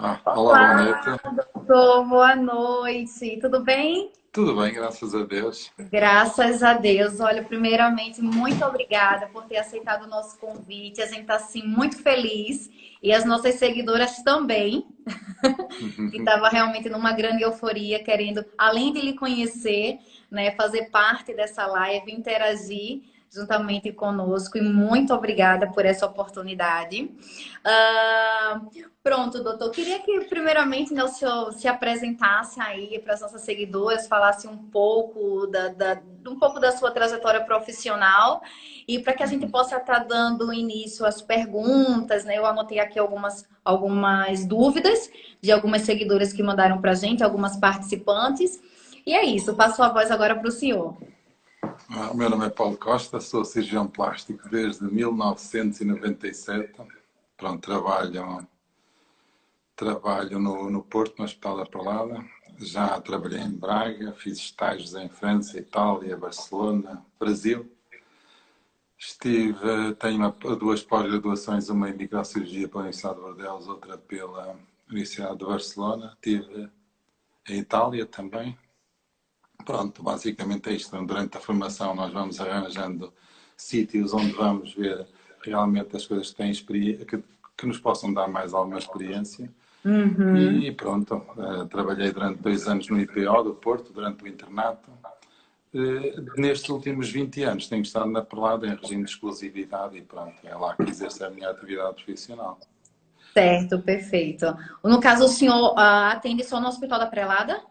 Olá, boa Olá, noite. doutor, boa noite. Tudo bem? Tudo bem, graças a Deus. Graças a Deus. Olha, primeiramente, muito obrigada por ter aceitado o nosso convite. A gente está, assim, muito feliz. E as nossas seguidoras também, que estava realmente numa grande euforia, querendo, além de lhe conhecer, né, fazer parte dessa live, interagir juntamente conosco. E muito obrigada por essa oportunidade. Ah, Pronto, doutor. Queria que, primeiramente, né, o senhor se apresentasse aí para as nossas seguidoras, falasse um pouco um pouco da sua trajetória profissional e para que a gente possa estar dando início às perguntas, né? Eu anotei aqui algumas dúvidas de algumas seguidoras que mandaram para a gente, algumas participantes. E é isso, passo a voz agora para o senhor. O meu nome é Paulo Costa, sou cirurgião plástico desde 1997. Pronto, trabalho no Porto, no Hospital da Perlada. Já trabalhei em Braga, fiz estágios em França, Itália, Barcelona, Brasil. Tenho duas pós-graduações, uma em microcirurgia pela Universidade de Bordeaux, outra pela Universidade de Barcelona. Estive em Itália também. Pronto, basicamente é isto. Durante a formação nós vamos arranjando sítios onde vamos ver realmente as coisas que têm que nos possam dar mais alguma experiência. Uhum. E pronto, trabalhei durante 2 anos no IPO do Porto, durante o internato. Nestes últimos 20 anos tenho estado na Perlada em regime de exclusividade e pronto, é lá que exerço a minha atividade profissional. Certo, perfeito. No caso, o senhor atende só no Hospital da Prelada?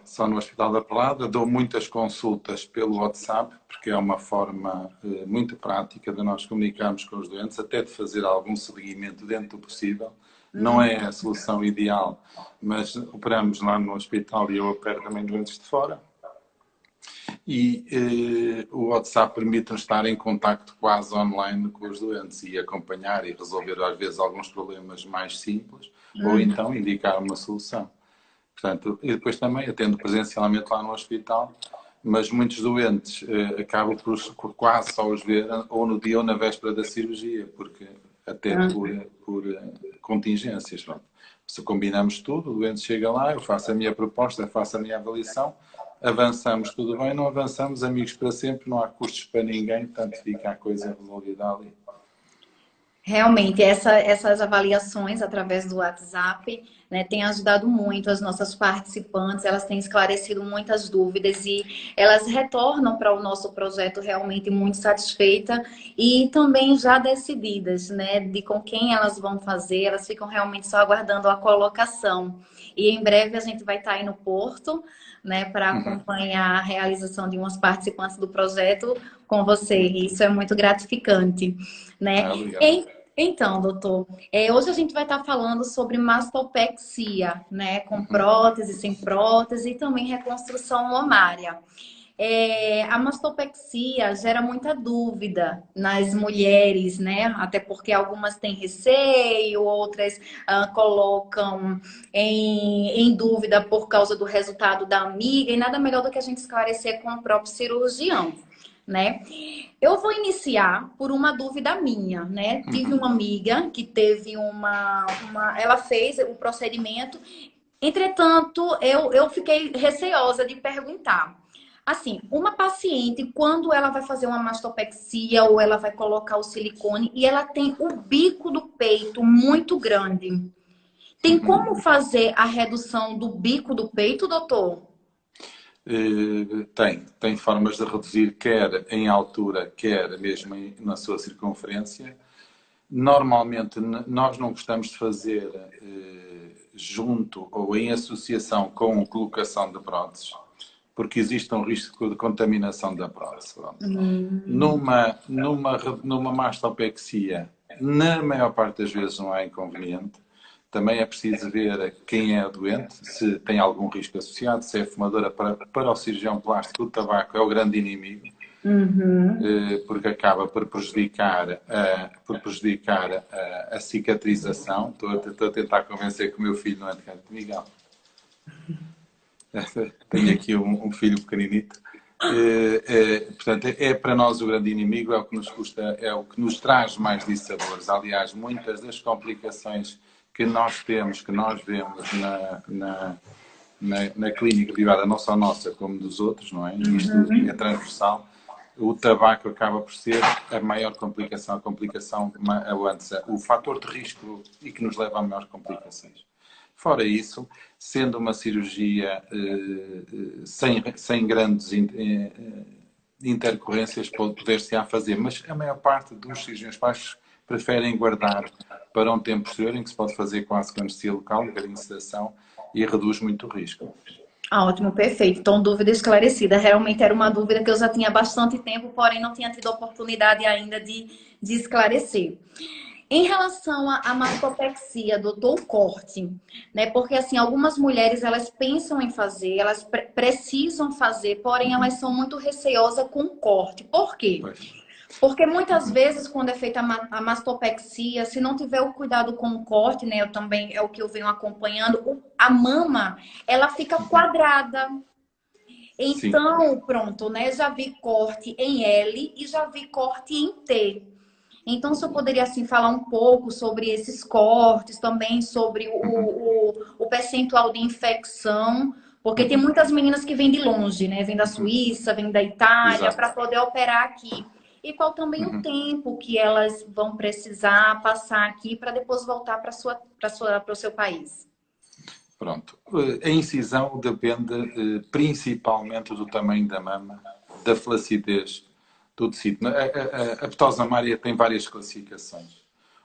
Só no Hospital da Perlada. Dou muitas consultas pelo WhatsApp, porque é uma forma muito prática de nós comunicarmos com os doentes, até de fazer algum seguimento dentro do possível. Não é a solução ideal, mas operamos lá no hospital e eu opero também doentes de fora. E o WhatsApp permite-nos estar em contacto quase online com os doentes e acompanhar e resolver às vezes alguns problemas mais simples ou Uhum. então indicar uma solução. Portanto, e depois também atendo presencialmente lá no hospital, mas muitos doentes acabam por quase só os ver ou no dia ou na véspera da cirurgia, porque até por contingências. Pronto. Se combinamos tudo, o doente chega lá, eu faço a minha proposta, faço a minha avaliação, avançamos, tudo bem, não avançamos, amigos para sempre, não há custos para ninguém, portanto fica a coisa resolvida ali. Realmente, essas avaliações através do WhatsApp, né, têm ajudado muito as nossas participantes, elas têm esclarecido muitas dúvidas e elas retornam para o nosso projeto realmente muito satisfeitas e também já decididas, né, de com quem elas vão fazer, elas ficam realmente só aguardando a colocação. E em breve a gente vai estar aí no Porto, né, para Uhum. acompanhar a realização de umas participantes do projeto com você. E isso é muito gratificante, né? Obrigado. Então, doutor, hoje a gente vai estar falando sobre mastopexia, né? Com Uhum. prótese, sem prótese e também reconstrução mamária. A mastopexia gera muita dúvida nas mulheres, né? Até porque algumas têm receio, outras colocam em dúvida por causa do resultado da amiga, e nada melhor do que a gente esclarecer com o próprio cirurgião, né? Eu vou iniciar por uma dúvida minha, né? Tive Uhum. uma amiga que teve ela fez o procedimento, entretanto, eu fiquei receosa de perguntar. Assim, uma paciente, quando ela vai fazer uma mastopexia ou ela vai colocar o silicone e ela tem o bico do peito muito grande, tem Uhum. como fazer a redução do bico do peito, doutor? Tem formas de reduzir, quer em altura, quer mesmo na sua circunferência. Normalmente, nós não gostamos de fazer junto ou em associação com a colocação de próteses, porque existe um risco de contaminação da prótese. Pronto. Hum. Numa mastopexia, na maior parte das vezes não é inconveniente. Também é preciso ver quem é doente, se tem algum risco associado, se é fumadora. Para o cirurgião plástico, o tabaco é o grande inimigo, Uhum. porque acaba por prejudicar a cicatrização. Estou a tentar convencer que o meu filho não é de carne de Miguel. Tenho aqui um filho pequeninito. Portanto, é para nós o grande inimigo, é o que nos custa, é o que nos traz mais dissabores. Aliás, muitas das complicações que nós temos, que nós vemos na clínica privada, não só nossa como dos outros, não é? E isto é transversal. O tabaco acaba por ser a maior complicação, o fator de risco e que nos leva a maiores complicações. Fora isso, sendo uma cirurgia sem grandes intercorrências, poder-se-á fazer, mas a maior parte dos cirurgiões plásticos preferem guardar para um tempo posterior em que se pode fazer quase com anestesia local, um bocadinho de sedação, e reduz muito o risco. Ótimo, perfeito. Então, dúvida esclarecida. Realmente era uma dúvida que eu já tinha há bastante tempo, porém não tinha tido a oportunidade ainda de esclarecer. Em relação à mastopexia, doutor, corte, né? Porque assim, algumas mulheres elas pensam em fazer, elas precisam fazer, porém elas são muito receosas com o corte. Por quê? Porque muitas vezes, quando é feita a mastopexia, se não tiver o cuidado com o corte, né? Eu também é o que eu venho acompanhando, a mama ela fica quadrada. Então, sim, pronto, né? Já vi corte em L e já vi corte em T. Então, se eu poderia assim falar um pouco sobre esses cortes, também sobre o percentual de infecção, porque tem muitas meninas que vêm de longe, né? Vêm da Suíça, vêm da Itália, para poder operar aqui. E qual também o tempo que elas vão precisar passar aqui para depois voltar para o seu país? Pronto. A incisão depende principalmente do tamanho da mama, da flacidez do tecido. A petose mamária tem várias classificações.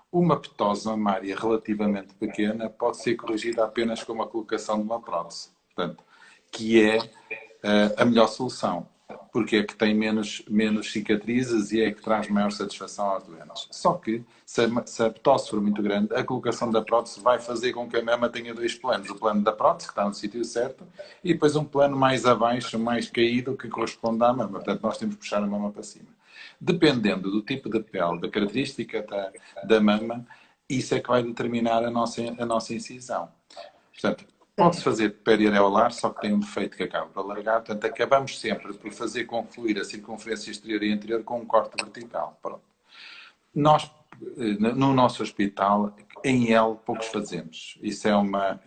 Uma petose mamária relativamente pequena pode ser corrigida apenas com a colocação de uma prótese, portanto, que é a melhor solução, porque é que tem menos cicatrizes e é que traz maior satisfação aos doentes. Só que, se a petose for muito grande, a colocação da prótese vai fazer com que a mama tenha dois planos. O plano da prótese, que está no sítio certo, e depois um plano mais abaixo, mais caído, que corresponde à mama. Portanto, nós temos que puxar a mama para cima. Dependendo do tipo de pele, da característica da mama, isso é que vai determinar a nossa incisão. Portanto, pode-se fazer periareolar, só que tem um defeito que acaba por alargar. Portanto, acabamos sempre por fazer confluir a circunferência exterior e interior com um corte vertical. Pronto. Nós, no nosso hospital, em L, poucos fazemos. Isso é uma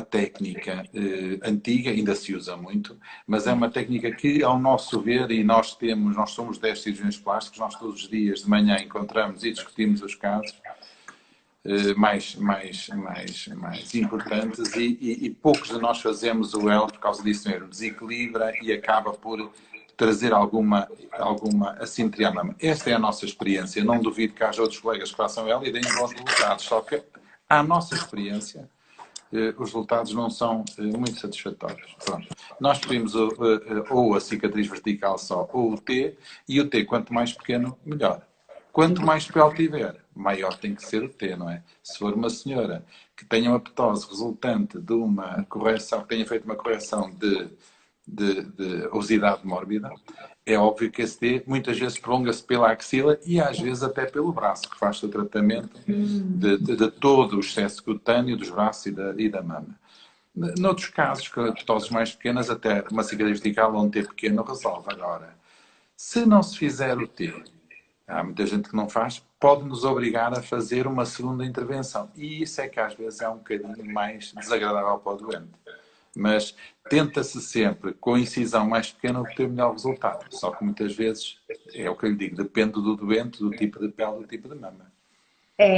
técnica antiga, ainda se usa muito, mas é uma técnica que, ao nosso ver, e nós somos 10 cirurgiões plásticos, nós todos os dias de manhã encontramos e discutimos os casos mais importantes e poucos de nós fazemos o L por causa disso mesmo. Desequilibra e acaba por trazer alguma assimetria à mama. Esta é a nossa experiência. Não duvido que haja outros colegas que façam L e deem bons resultados. Só que, à nossa experiência, os resultados não são muito satisfatórios. Pronto. Nós pedimos ou a cicatriz vertical só, ou o T, e o T, quanto mais pequeno, melhor. Quanto mais pele tiver, maior tem que ser o T, não é? Se for uma senhora que tenha uma petose resultante de uma correção, que tenha feito uma correção de obesidade mórbida, é óbvio que esse T muitas vezes prolonga-se pela axila e às vezes até pelo braço, que faz o tratamento de todo o excesso cutâneo dos braços e da mama. Noutros casos, com petoses mais pequenas, até uma cicatriz vertical ou um T pequeno resolve. Agora, se não se fizer o T, há muita gente que não faz, pode nos obrigar a fazer uma segunda intervenção. E isso é que às vezes é um bocadinho mais desagradável para o doente. Mas tenta-se sempre, com a incisão mais pequena, obter melhor resultado. Só que muitas vezes, é o que eu lhe digo, depende do doente, do tipo de pele, do tipo de mama.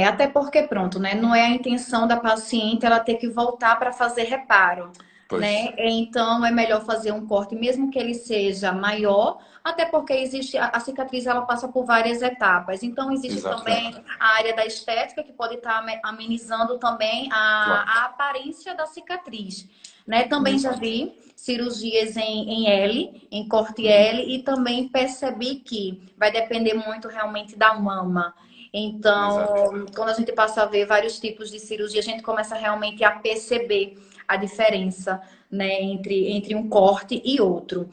Até porque, pronto, né? Não é a intenção da paciente ela ter que voltar para fazer reparo, né? Então, é melhor fazer um corte, mesmo que ele seja maior, até porque existe a cicatriz, ela passa por várias etapas. Então, existe também a área da estética, que pode estar amenizando também a aparência da cicatriz, né? Também já vi cirurgias em L, em corte L, e também percebi que vai depender muito realmente da mama. Então, quando a gente passa a ver vários tipos de cirurgia, a gente começa realmente a perceber a diferença, né, entre um corte e outro.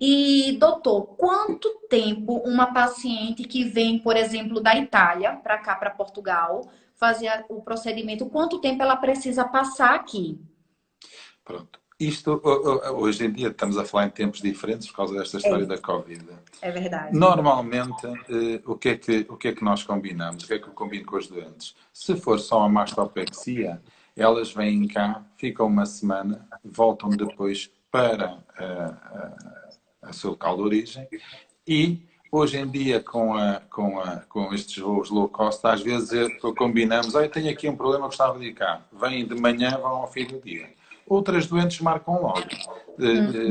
E, doutor, quanto tempo uma paciente que vem, por exemplo, da Itália para cá, para Portugal, fazer o procedimento, quanto tempo ela precisa passar aqui? Pronto. Isto, hoje em dia, estamos a falar em tempos diferentes por causa desta É história da isso, Covid. é verdade. Normalmente, o que é que nós combinamos? O que é que eu combino com os doentes? Se for só uma mastopexia, elas vêm cá, ficam uma semana, voltam depois para a seu local de origem e hoje em dia com estes voos low cost, às vezes combinamos, eu tenho aqui um problema, gostava de ir cá. Vêm de manhã, vão ao fim do dia. Outras doentes marcam logo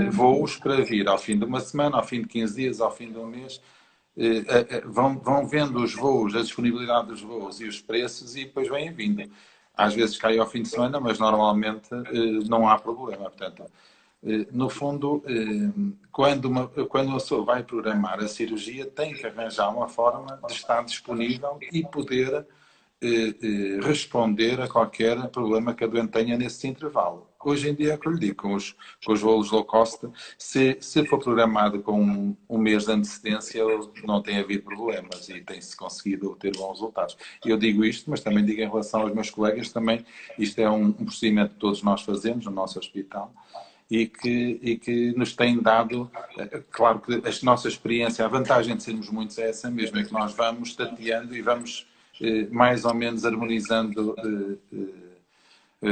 voos para vir ao fim de uma semana, ao fim de 15 dias, ao fim de um mês. Vão vendo os voos, a disponibilidade dos voos e os preços e depois vêm vindo. Às vezes cai ao fim de semana, mas normalmente não há problema. Portanto, no fundo, quando uma pessoa vai programar a cirurgia, tem que arranjar uma forma de estar disponível e poder responder a qualquer problema que a doente tenha nesse intervalo. Hoje em dia, é o que eu lhe digo, com os voos low cost, se for programado com um mês de antecedência, não tem havido problemas e tem-se conseguido ter bons resultados. Eu digo isto, mas também digo em relação aos meus colegas, também isto é um procedimento que todos nós fazemos no nosso hospital e que nos tem dado, claro que a nossa experiência, a vantagem de sermos muitos é essa mesmo, é que nós vamos tateando e vamos mais ou menos harmonizando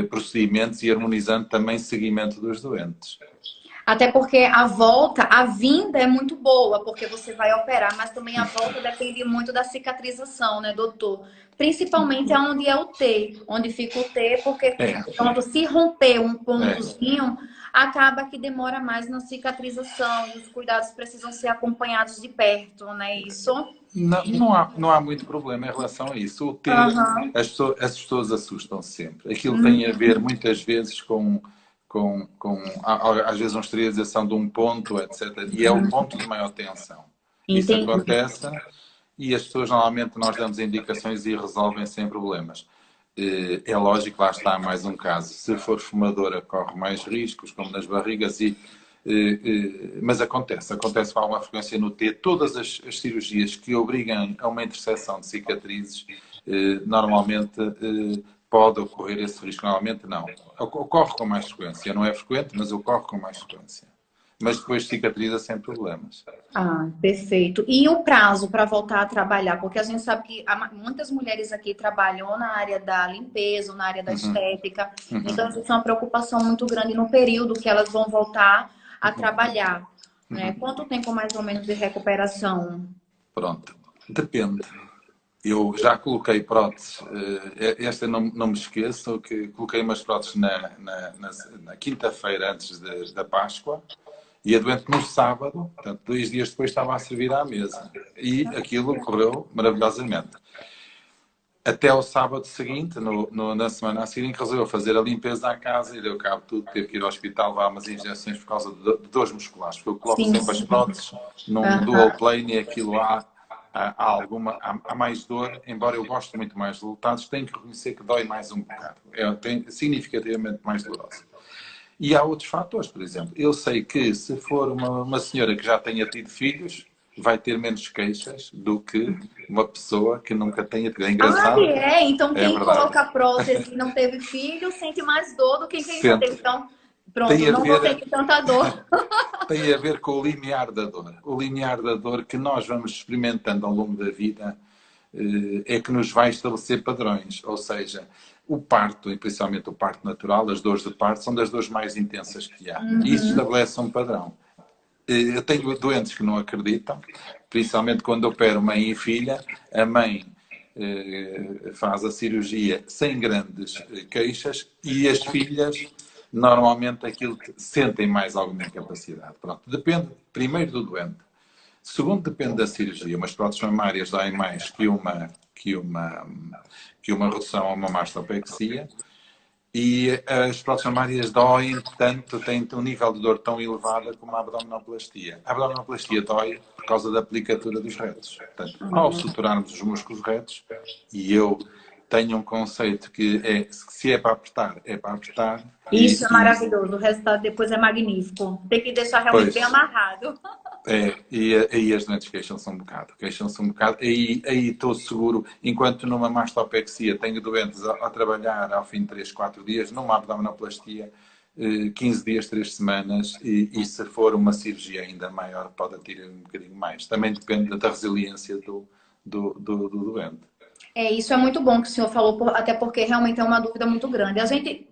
procedimentos e harmonizando também seguimento dos doentes. Até porque a vinda é muito boa, porque você vai operar, mas também a volta depende muito da cicatrização, né, doutor? Principalmente onde é o T, onde fica o T, porque quando se romper um pontozinho, acaba que demora mais na cicatrização e os cuidados precisam ser acompanhados de perto, né? Isso. Não há muito problema em relação a isso. O T, Aham. as pessoas assustam sempre. Aquilo tem a ver muitas vezes às vezes uma esterilização de um ponto, etc. E é o ponto de maior tensão. Isso Entendi. acontece e as pessoas normalmente nós damos indicações e resolvem sem problemas. É lógico, lá está mais um caso. Se for fumadora, corre mais riscos, como nas barrigas, mas acontece com alguma frequência no T. Todas as cirurgias que obrigam a uma interseção de cicatrizes, normalmente pode ocorrer esse risco. Normalmente não. Ocorre com mais frequência. Não é frequente, mas ocorre com mais frequência. Mas depois cicatriza sem problemas. Ah, perfeito. E o prazo para voltar a trabalhar? Porque a gente sabe que muitas mulheres aqui trabalham ou na área da limpeza, ou na área da estética. Então, isso é uma preocupação muito grande no período que elas vão voltar a trabalhar. Né? Quanto tempo mais ou menos de recuperação? Pronto. Depende. Eu já coloquei próteses, esta não me esqueço, que coloquei umas próteses na quinta-feira antes da Páscoa e a doente no sábado, portanto 2 dias depois estava a servir à mesa. E aquilo correu maravilhosamente. Até ao sábado seguinte, na semana a seguir, em que resolveu fazer a limpeza à casa e deu cabo de tudo, teve que ir ao hospital, levar umas injeções por causa de dores musculares, porque eu coloco sempre as próteses num dual plane e aquilo há mais dor, embora eu goste muito mais de resultados, tenho que reconhecer que dói mais um bocado. Tem significativamente mais dolorosa. E há outros fatores, por exemplo. Eu sei que se for uma senhora que já tenha tido filhos, vai ter menos queixas do que uma pessoa que nunca tenha tido. É engraçado. Então É quem verdade. coloca prótese e não teve filho sente mais dor do que quem já teve. Então, pronto, Tem a não vou ter tanta dor. Tem a ver com o limiar da dor. O limiar da dor que nós vamos experimentando ao longo da vida é que nos vai estabelecer padrões. Ou seja, o parto, e principalmente o parto natural, as dores de parto, são das dores mais intensas que há. E isso estabelece um padrão. Eu tenho doentes que não acreditam, principalmente quando opero mãe e filha. A mãe faz a cirurgia sem grandes queixas e as filhas normalmente aquilo que sentem mais alguma incapacidade. Pronto, depende primeiro do doente. Segundo, depende da cirurgia. Umas próteses mamárias doem mais que uma redução a uma mastopexia. E as próteses mamárias doem tanto, têm um nível de dor tão elevado como a abdominoplastia. A abdominoplastia dói por causa da aplicatura dos retos. Portanto, ao suturarmos os músculos retos, e eu tenho um conceito que se é para apertar, é para apertar. Isso é maravilhoso. O resultado depois é magnífico. Tem que deixar realmente bem amarrado. E aí as doentes queixam-se um bocado. Aí estou seguro, enquanto numa mastopexia tenho doentes a trabalhar ao fim de 3, 4 dias, numa abdominoplastia 15 dias, 3 semanas, e se for uma cirurgia ainda maior, pode atirar um bocadinho mais. Também depende da resiliência do doente. Isso é muito bom que o senhor falou, até porque realmente é uma dúvida muito grande. A gente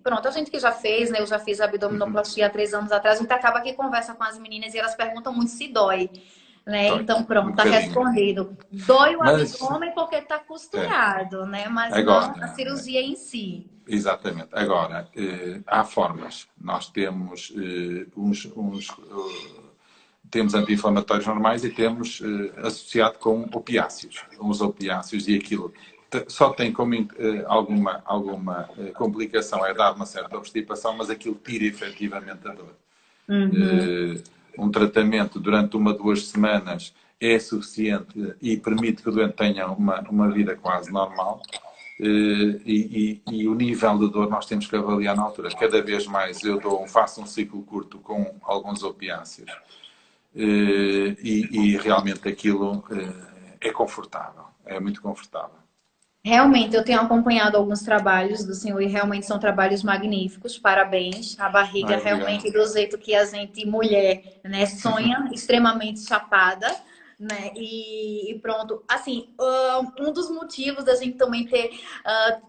que já fez, né? Eu já fiz abdominoplastia há 3 anos atrás, a gente acaba que conversa com as meninas e elas perguntam muito se dói, né? Dói, Então, um pronto, tá bocadinho. respondido. Dói o Mas, abdômen porque tá costurado, né? Mas não a agora, cirurgia em si. exatamente. Agora, há formas. Nós temos temos anti-inflamatórios normais e temos associado com opiáceos. Os opiáceos e aquilo só tem como alguma complicação, é dar uma certa obstipação, mas aquilo tira efetivamente a dor. Um tratamento durante 1 a 2 semanas é suficiente e permite que o doente tenha uma vida quase normal. E o nível de dor nós temos que avaliar na altura. Cada vez mais eu faço um ciclo curto com alguns opiáceos e realmente aquilo é confortável, é muito confortável. Realmente, eu tenho acompanhado alguns trabalhos do senhor e realmente são trabalhos magníficos. Parabéns. A barriga Ai, obrigado. realmente do jeito que a gente, mulher, né, sonha, extremamente chapada, né? E pronto. Assim, um dos motivos da gente também ter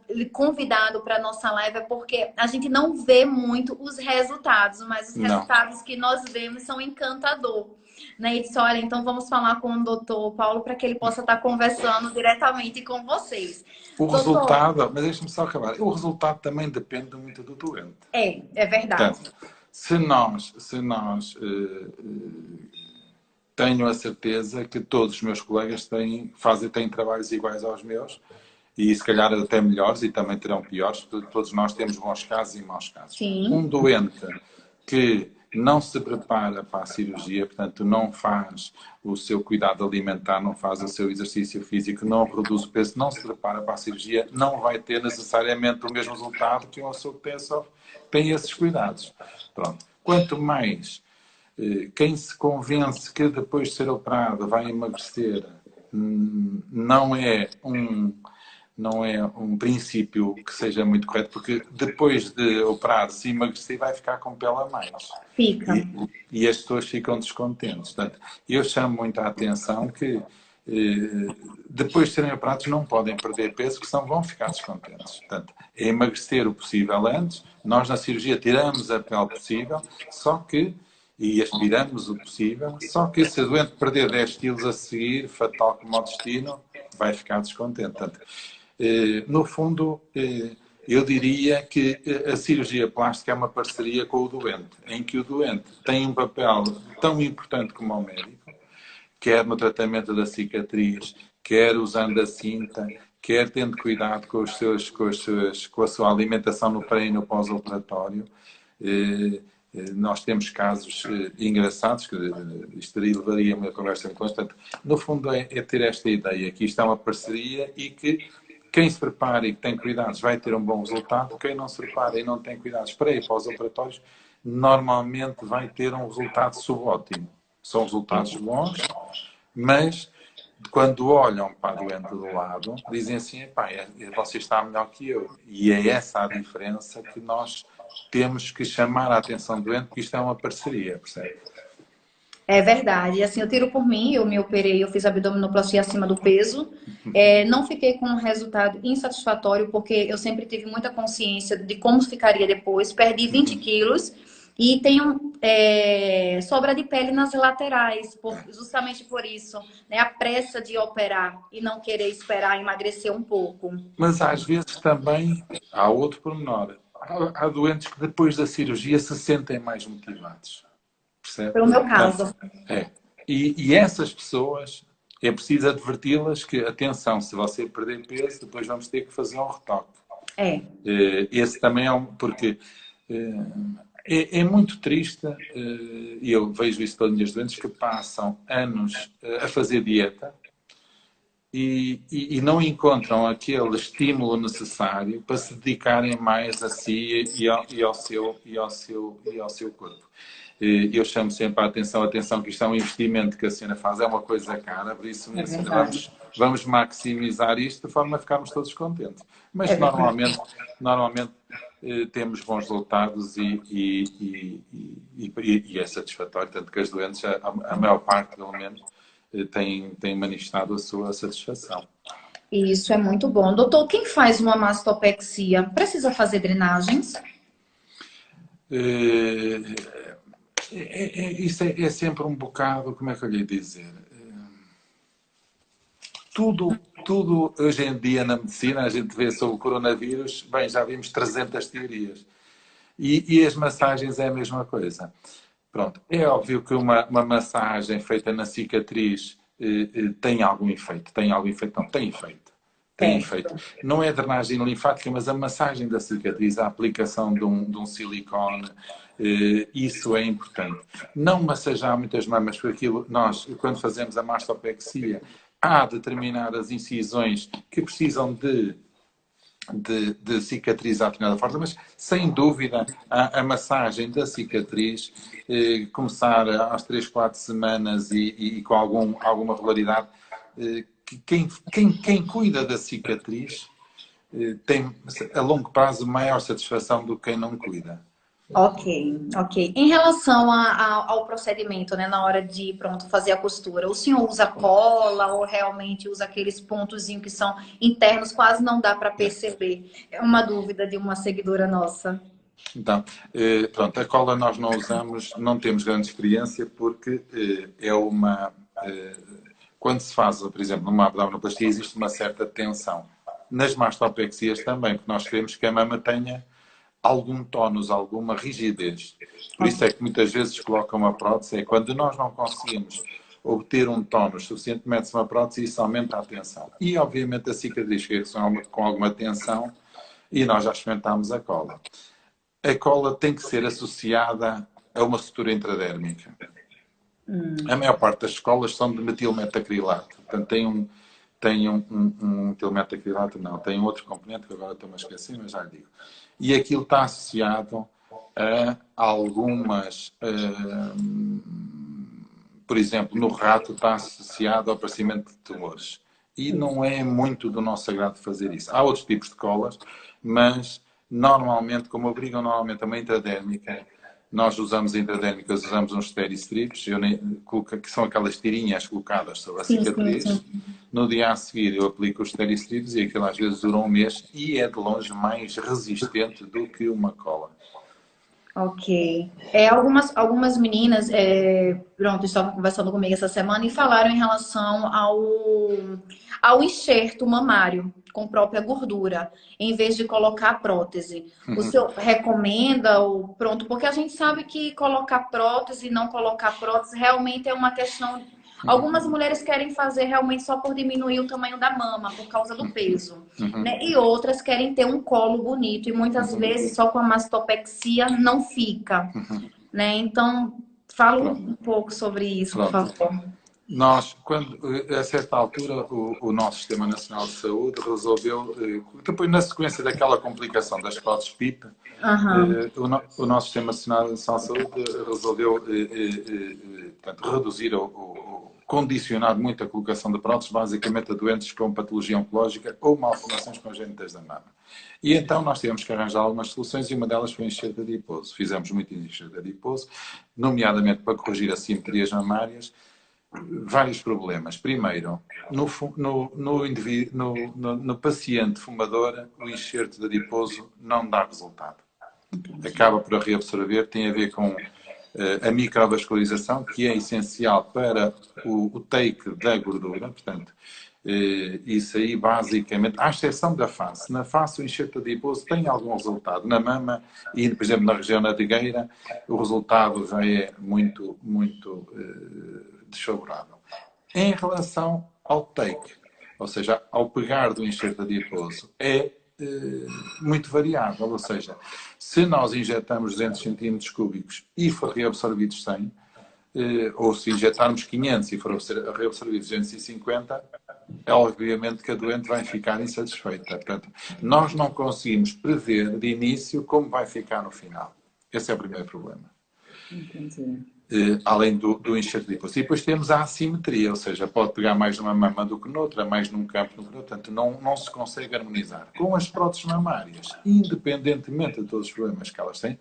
lhe convidado para nossa live é porque a gente não vê muito os resultados, mas os Não. resultados que nós vemos são encantador. Né, e disse, olha, então vamos falar com o doutor Paulo para que ele possa estar conversando diretamente com vocês. O Doutor, resultado, mas deixe-me só acabar, o resultado também depende muito do doente. é verdade. Portanto, se nós tenho a certeza que todos os meus colegas têm trabalhos iguais aos meus e se calhar até melhores e também terão piores, porque todos nós temos bons casos e maus casos. Sim. Um doente que não se prepara para a cirurgia, portanto não faz o seu cuidado alimentar, não faz o seu exercício físico, não reduz o peso, não se prepara para a cirurgia, não vai ter necessariamente o mesmo resultado que uma pessoa que tem esses cuidados. Pronto. Quanto mais quem se convence que depois de ser operado vai emagrecer, não é um princípio que seja muito correto, porque depois de operar, se emagrecer, vai ficar com pele a mais. Fica. E as pessoas ficam descontentes. Portanto, eu chamo muito a atenção que depois de serem operados não podem perder peso, porque senão vão ficar descontentes. Portanto, é emagrecer o possível antes. Nós na cirurgia tiramos a pele possível, e aspiramos o possível, só que se o doente perder 10 quilos a seguir, fatal como o destino, vai ficar descontente. Portanto, no fundo, eu diria que a cirurgia plástica é uma parceria com o doente, em que o doente tem um papel tão importante como o médico, quer no tratamento da cicatriz, quer usando a cinta, quer tendo cuidado com a sua alimentação no pré e no pós-operatório. Nós temos casos engraçados, que isto levaria uma conversa constante. No fundo, é ter esta ideia, que isto é uma parceria e que quem se prepara e que tem cuidados vai ter um bom resultado. Quem não se prepara e não tem cuidados pré e pós-operatórios, normalmente vai ter um resultado subótimo. São resultados bons, mas quando olham para a doente do lado, dizem assim, você está melhor que eu. E é essa a diferença que nós temos que chamar a atenção do doente, porque isto é uma parceria, percebe? É verdade. Assim, eu tiro por mim, eu me operei, eu fiz abdominoplastia acima do peso. Não fiquei com um resultado insatisfatório, porque eu sempre tive muita consciência de como ficaria depois. Perdi 20 quilos e tenho sobra de pele nas laterais, justamente por isso. Né? A pressa de operar e não querer esperar emagrecer um pouco. Mas às vezes também há outro pormenor. Há doentes que depois da cirurgia se sentem mais motivados. Percebe? Foi o meu caso. E essas pessoas, é preciso adverti-las que, atenção, se você perder peso, depois vamos ter que fazer um retoque. Esse também porque é muito triste, e eu vejo isso pelas minhas doentes, que passam anos a fazer dieta e não encontram aquele estímulo necessário para se dedicarem mais a si e ao seu corpo. Eu chamo sempre a atenção que isto é um investimento que a senhora faz, é uma coisa cara, por isso, senhora, vamos maximizar isto de forma a ficarmos todos contentes. Mas É verdade. normalmente temos bons resultados e é satisfatório, tanto que as doentes, a maior parte, pelo menos, tem manifestado a sua satisfação. E isso é muito bom. Doutor, quem faz uma mastopexia precisa fazer drenagens? Isso é sempre um bocado, como é que eu lhe ia dizer? Tudo hoje em dia na medicina, a gente vê sobre o coronavírus, bem, já vimos 300 teorias. E as massagens é a mesma coisa. Pronto, é óbvio que uma massagem feita na cicatriz tem algum efeito. Tem algum efeito? Não, tem efeito. Tem efeito. Não é drenagem linfática, mas a massagem da cicatriz, a aplicação de um silicone, isso é importante. Não massajar muitas mamas, porque aquilo, nós, quando fazemos a mastopexia, há determinadas incisões que precisam de cicatrizar de determinada forma, mas sem dúvida a massagem da cicatriz começar às 3, 4 semanas e com alguma regularidade, quem cuida da cicatriz tem a longo prazo maior satisfação do que quem não cuida. Ok, ok. Em relação ao procedimento, né, na hora de, pronto, fazer a costura, o senhor usa cola ou realmente usa aqueles pontozinhos que são internos, quase não dá para perceber? É uma dúvida de uma seguidora nossa. Então, pronto, a cola nós não usamos, não temos grande experiência porque é uma... quando se faz, por exemplo, numa abdominoplastia, existe uma certa tensão. Nas mastopexias também, porque nós queremos que a mama tenha algum tónus, alguma rigidez. Por isso é que muitas vezes colocam uma prótese, é quando nós não conseguimos obter um tónus suficiente, mete-se uma prótese e isso aumenta a tensão. E, obviamente, a cicatriz fica com alguma tensão e nós já experimentámos a cola. A cola tem que ser associada a uma sutura intradérmica. A maior parte das colas são de metilmetacrilato. Portanto, tem um metilmetacrilato, não, tem outro componente que agora estou-me a esquecer, mas já lhe digo. E aquilo está associado a algumas... por exemplo, no rato está associado ao aparecimento de tumores. E não é muito do nosso agrado fazer isso. Há outros tipos de colas, mas normalmente, como obrigam normalmente a uma intradérmica, nós usamos intradérmicas, usamos uns steri-strips, que são aquelas tirinhas colocadas sobre a cicatriz. Sim. No dia a seguir eu aplico os steri-strips e aquilo às vezes dura um mês e é de longe mais resistente do que uma cola. Ok. Algumas meninas, pronto, estavam conversando comigo essa semana e falaram em relação ao enxerto mamário com própria gordura, em vez de colocar prótese. O senhor recomenda ou pronto? Porque a gente sabe que colocar prótese e não colocar prótese realmente é uma questão... Algumas mulheres querem fazer realmente só por diminuir o tamanho da mama, por causa do peso. Né? E outras querem ter um colo bonito. E muitas vezes só com a mastopexia não fica. Né? Então, fala um pouco sobre isso, por favor. Nós, a certa altura, o nosso Sistema Nacional de Saúde resolveu, depois na sequência daquela complicação das próteses PIP, o nosso Sistema Nacional de Saúde resolveu portanto, reduzir condicionar muito a colocação de próteses, basicamente a doentes com patologia oncológica ou malformações congénitas da mama. E então nós tivemos que arranjar algumas soluções e uma delas foi o enxerto adiposo. Fizemos muito enxerto adiposo, nomeadamente para corrigir assimetrias mamárias. Vários problemas. Primeiro, no paciente fumador, o enxerto de adiposo não dá resultado. Acaba por reabsorver, tem a ver com a microvascularização, que é essencial para o take da gordura. Portanto, isso aí basicamente, à exceção da face. Na face o enxerto adiposo tem algum resultado. Na mama e, por exemplo, na região nadegueira, o resultado já é muito desfavorável. Em relação ao take, ou seja, ao pegar do enxerto adiposo, é muito variável. Ou seja, se nós injetamos 200 centímetros cúbicos e for reabsorvidos 100, ou se injetarmos 500 e for reabsorvidos 250, é obviamente que a doente vai ficar insatisfeita. Portanto, nós não conseguimos prever de início como vai ficar no final. Esse é o primeiro problema. Entendi. além do enxerto adiposo. E depois temos a assimetria, ou seja, pode pegar mais numa mama do que noutra, mais num campo do que noutro. Portanto, não se consegue harmonizar. Com as próteses mamárias, independentemente de todos os problemas que elas têm,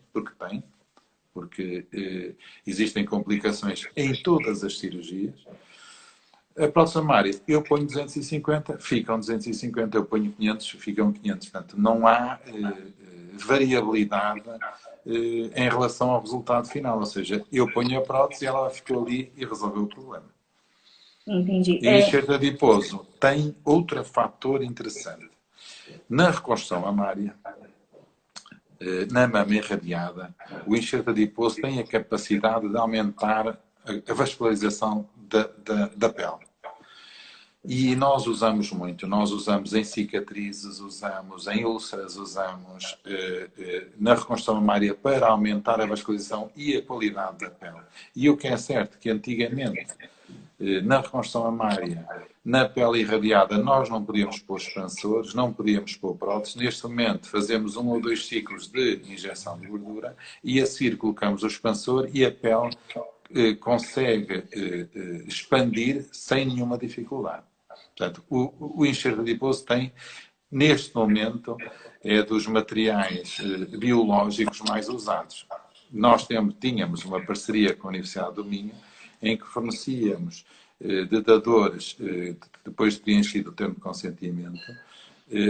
porque existem complicações em todas as cirurgias, a prótese mamária, eu ponho 250, ficam 250, eu ponho 500, ficam 500. Portanto, não há variabilidade em relação ao resultado final. Ou seja, eu ponho a prótese e ela ficou ali e resolveu o problema. Entendi. E o enxerto adiposo tem outro fator interessante. Na reconstrução mamária, na mama irradiada, o enxerto adiposo tem a capacidade de aumentar a vascularização da pele. E nós usamos muito, nós usamos em cicatrizes, usamos em úlceras, usamos na reconstrução mamária para aumentar a vascularização e a qualidade da pele. E o que é certo que antigamente, na reconstrução mamária, na pele irradiada, nós não podíamos pôr expansores, não podíamos pôr próteses. Neste momento fazemos 1 ou 2 ciclos de injeção de gordura e a seguir colocamos o expansor e a pele consegue expandir sem nenhuma dificuldade. Portanto, o enxerto adiposo tem, neste momento, é dos materiais biológicos mais usados. Nós tínhamos uma parceria com a Universidade do Minho, em que fornecíamos dadores, depois de preenchido o termo de consentimento,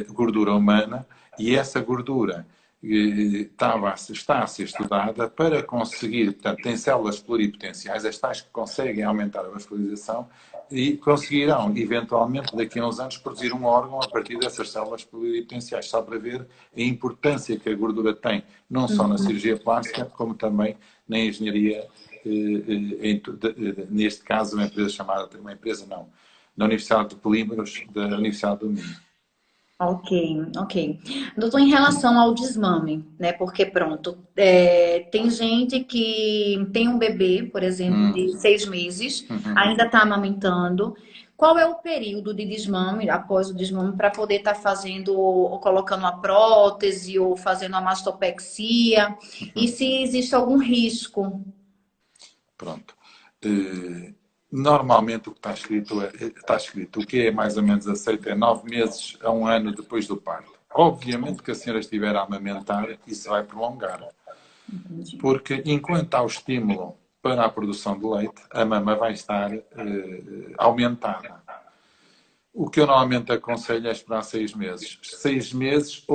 gordura humana, e essa gordura está a ser estudada para conseguir, portanto, tem células pluripotenciais, as tais que conseguem aumentar a vascularização e conseguirão, eventualmente, daqui a uns anos, produzir um órgão a partir dessas células pluripotenciais, só para ver a importância que a gordura tem, não só na cirurgia plástica, como também na engenharia, neste caso, uma empresa na Universidade de Polímeros, da Universidade do Minho. Ok. Doutor, em relação ao desmame, né? Porque pronto, tem gente que tem um bebê, por exemplo, de 6 meses, ainda está amamentando. Qual é o período de desmame, após o desmame, para poder estar fazendo, ou colocando a prótese, ou fazendo a mastopexia? E se existe algum risco? Pronto. Normalmente o que está escrito, o que é mais ou menos aceito é 9 meses a 1 ano depois do parto. Obviamente que a senhora estiver a amamentar, isso vai prolongar. Porque enquanto há o estímulo para a produção de leite, a mama vai estar aumentada. O que eu normalmente aconselho é esperar 6 meses. 6 meses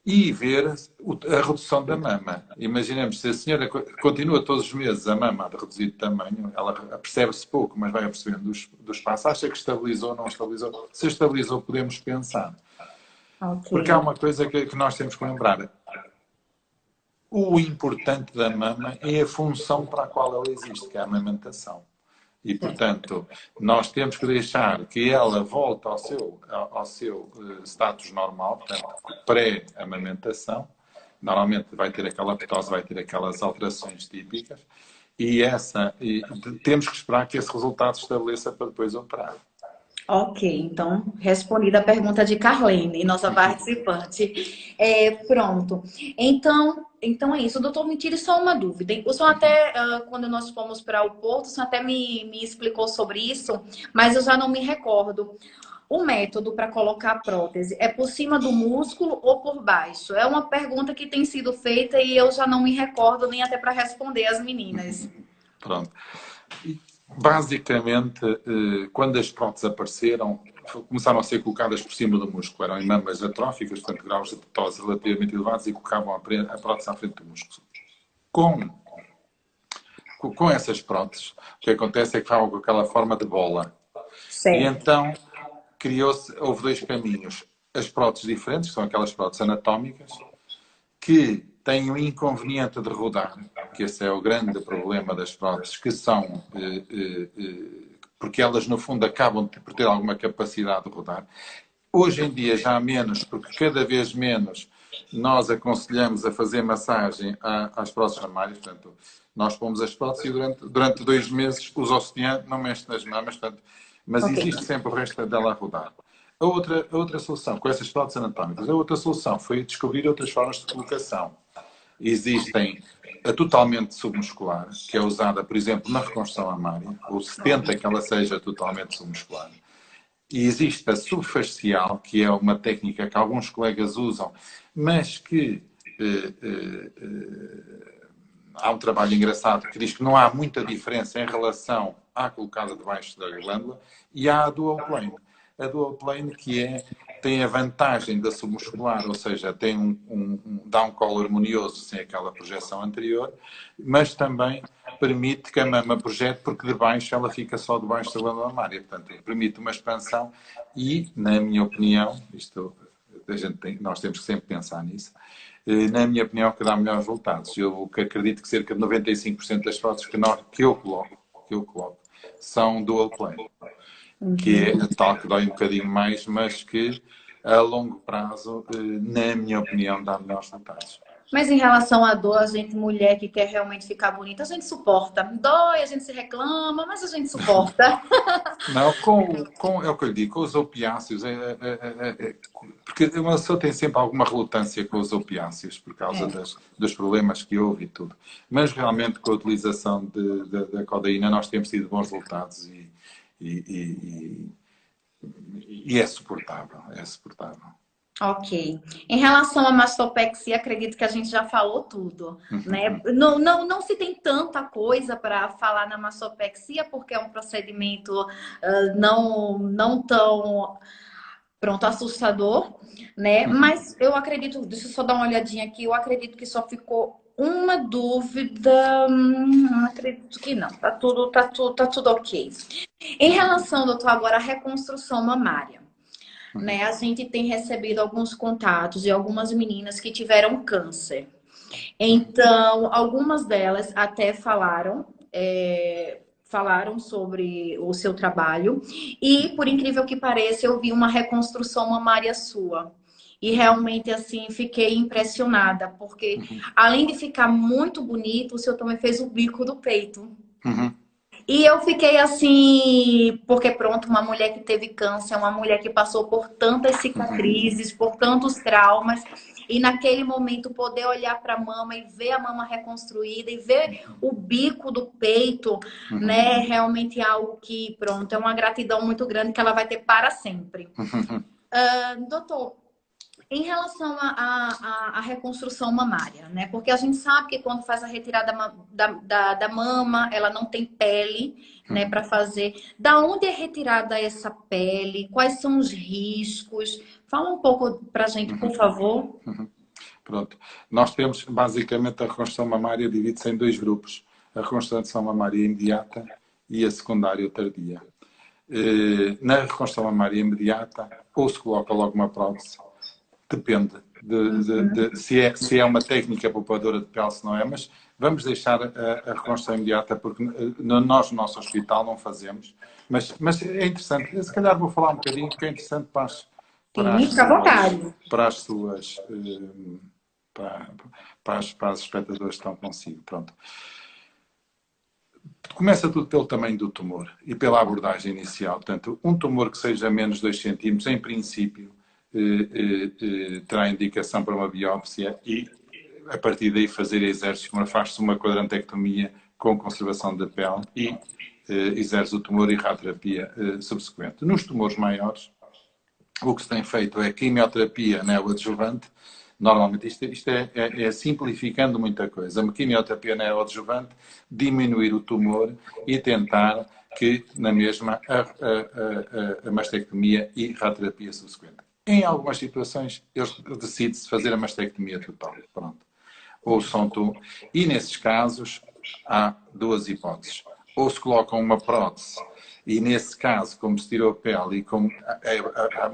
e ver a redução da mama. Imaginemos, se a senhora continua todos os meses a mama a reduzir de tamanho, ela percebe-se pouco, mas vai percebendo do espaço, acha que estabilizou ou não estabilizou. Se estabilizou, podemos pensar. Okay. Porque há uma coisa que nós temos que lembrar. O importante da mama é a função para a qual ela existe, que é a amamentação. E, portanto, nós temos que deixar que ela volte ao seu status normal, portanto, pré-amamentação. Normalmente vai ter aquela ptose, vai ter aquelas alterações típicas. E temos que esperar que esse resultado se estabeleça para depois operar. Ok, então, respondida a pergunta de Carlene, nossa participante. Pronto. Então é isso. Doutor, me tire só uma dúvida. O senhor até, quando nós fomos para o Porto, o senhor até me explicou sobre isso, mas eu já não me recordo. O método para colocar a prótese é por cima do músculo ou por baixo? É uma pergunta que tem sido feita e eu já não me recordo nem até para responder às meninas. Pronto. Basicamente, quando as próteses apareceram, começaram a ser colocadas por cima do músculo. Eram em mamas atróficas, portanto, graus de ptose relativamente elevados e colocavam a prótese à frente do músculo. Com essas próteses, o que acontece é que estavam com aquela forma de bola. Certo. E então, houve 2 caminhos. As próteses diferentes, que são aquelas próteses anatómicas, que têm o inconveniente de rodar, que esse é o grande problema das próteses, que são, porque elas no fundo acabam por ter alguma capacidade de rodar. Hoje em dia já há menos, porque cada vez menos nós aconselhamos a fazer massagem às próteses mamárias, portanto, nós pomos as próteses e durante 2 meses o sutiã não mexe nas mamas, portanto, mas existe sempre o resto dela a rodar. A outra solução, com essas próteses anatómicas, a outra solução foi descobrir outras formas de colocação. Existem a totalmente submuscular, que é usada, por exemplo, na reconstrução mamária, ou se tenta que ela seja totalmente submuscular. E existe a subfacial, que é uma técnica que alguns colegas usam, mas que há um trabalho engraçado que diz que não há muita diferença em relação à colocada debaixo da glândula, e há a dual plane. A dual plane tem a vantagem da submuscular, ou seja, dá um colo harmonioso sem aquela projeção anterior, mas também permite que a mama projete, porque debaixo ela fica só debaixo da glândula mamária. Portanto, permite uma expansão e, na minha opinião, nós temos que sempre pensar nisso, na minha opinião, que dá melhores resultados. Eu acredito que cerca de 95% das próteses que eu coloco são dual plane, que é a tal que dói um bocadinho mais, mas que a longo prazo, na minha opinião, dá melhores resultados. Mas em relação à dor, a gente, mulher que quer realmente ficar bonita, a gente suporta. Dói, a gente se reclama, mas a gente suporta. Não, é o que eu lhe digo, com os opiáceos, porque uma pessoa tem sempre alguma relutância com os opiáceos por causa dos problemas que houve e tudo. Mas realmente com a utilização da codeína nós temos tido bons resultados e é suportável, é suportável. Ok. Em relação à mastopexia, acredito que a gente já falou tudo, né? Não se tem tanta coisa para falar na mastopexia, porque é um procedimento não tão, pronto, assustador, né? Mas eu acredito, deixa eu só dar uma olhadinha aqui, eu acredito que só ficou uma dúvida, acredito que não, tá tudo ok. Em relação, doutor, agora à reconstrução mamária. Né, a gente tem recebido alguns contatos de algumas meninas que tiveram câncer. Então, algumas delas até falaram sobre o seu trabalho e, por incrível que pareça, eu vi uma reconstrução mamária sua. E realmente, assim, fiquei impressionada, porque além de ficar muito bonito, o senhor também fez o bico do peito. E eu fiquei assim, porque pronto, uma mulher que teve câncer, uma mulher que passou por tantas cicatrizes, por tantos traumas, e naquele momento poder olhar para a mama e ver a mama reconstruída e ver o bico do peito, né? Realmente é algo que, pronto, é uma gratidão muito grande que ela vai ter para sempre. Doutor, em relação à reconstrução mamária, né? Porque a gente sabe que quando faz a retirada da mama, ela não tem pele, né, para fazer. Da onde é retirada essa pele? Quais são os riscos? Fala um pouco para a gente, por favor. Pronto. Nós temos, basicamente, a reconstrução mamária divide-se em dois grupos. A reconstrução mamária imediata e a secundária ou tardia. Na reconstrução mamária imediata, ou se coloca logo uma prótese, depende se é uma técnica poupadora de pele, se não é, mas vamos deixar a reconstrução imediata porque nós no nosso hospital não fazemos, mas é interessante, se calhar vou falar um bocadinho porque é interessante para as espectadoras que estão consigo. Pronto. Começa tudo pelo tamanho do tumor e pela abordagem inicial. Portanto, um tumor que seja menos de 2 centímetros, em princípio, terá indicação para uma biópsia e, a partir daí, fazer exercício. Faz-se uma quadrantectomia com conservação da pele e exerce o tumor e radioterapia subsequente. Nos tumores maiores, o que se tem feito é quimioterapia neoadjuvante. Normalmente, isto é simplificando muita coisa. A quimioterapia neoadjuvante, diminuir o tumor e tentar que, na mesma, a mastectomia e radioterapia subsequente. Em algumas situações, decide-se fazer a mastectomia total. Pronto. E nesses casos, há duas hipóteses. Ou se colocam uma prótese, e nesse caso, como se tirou a pele, e como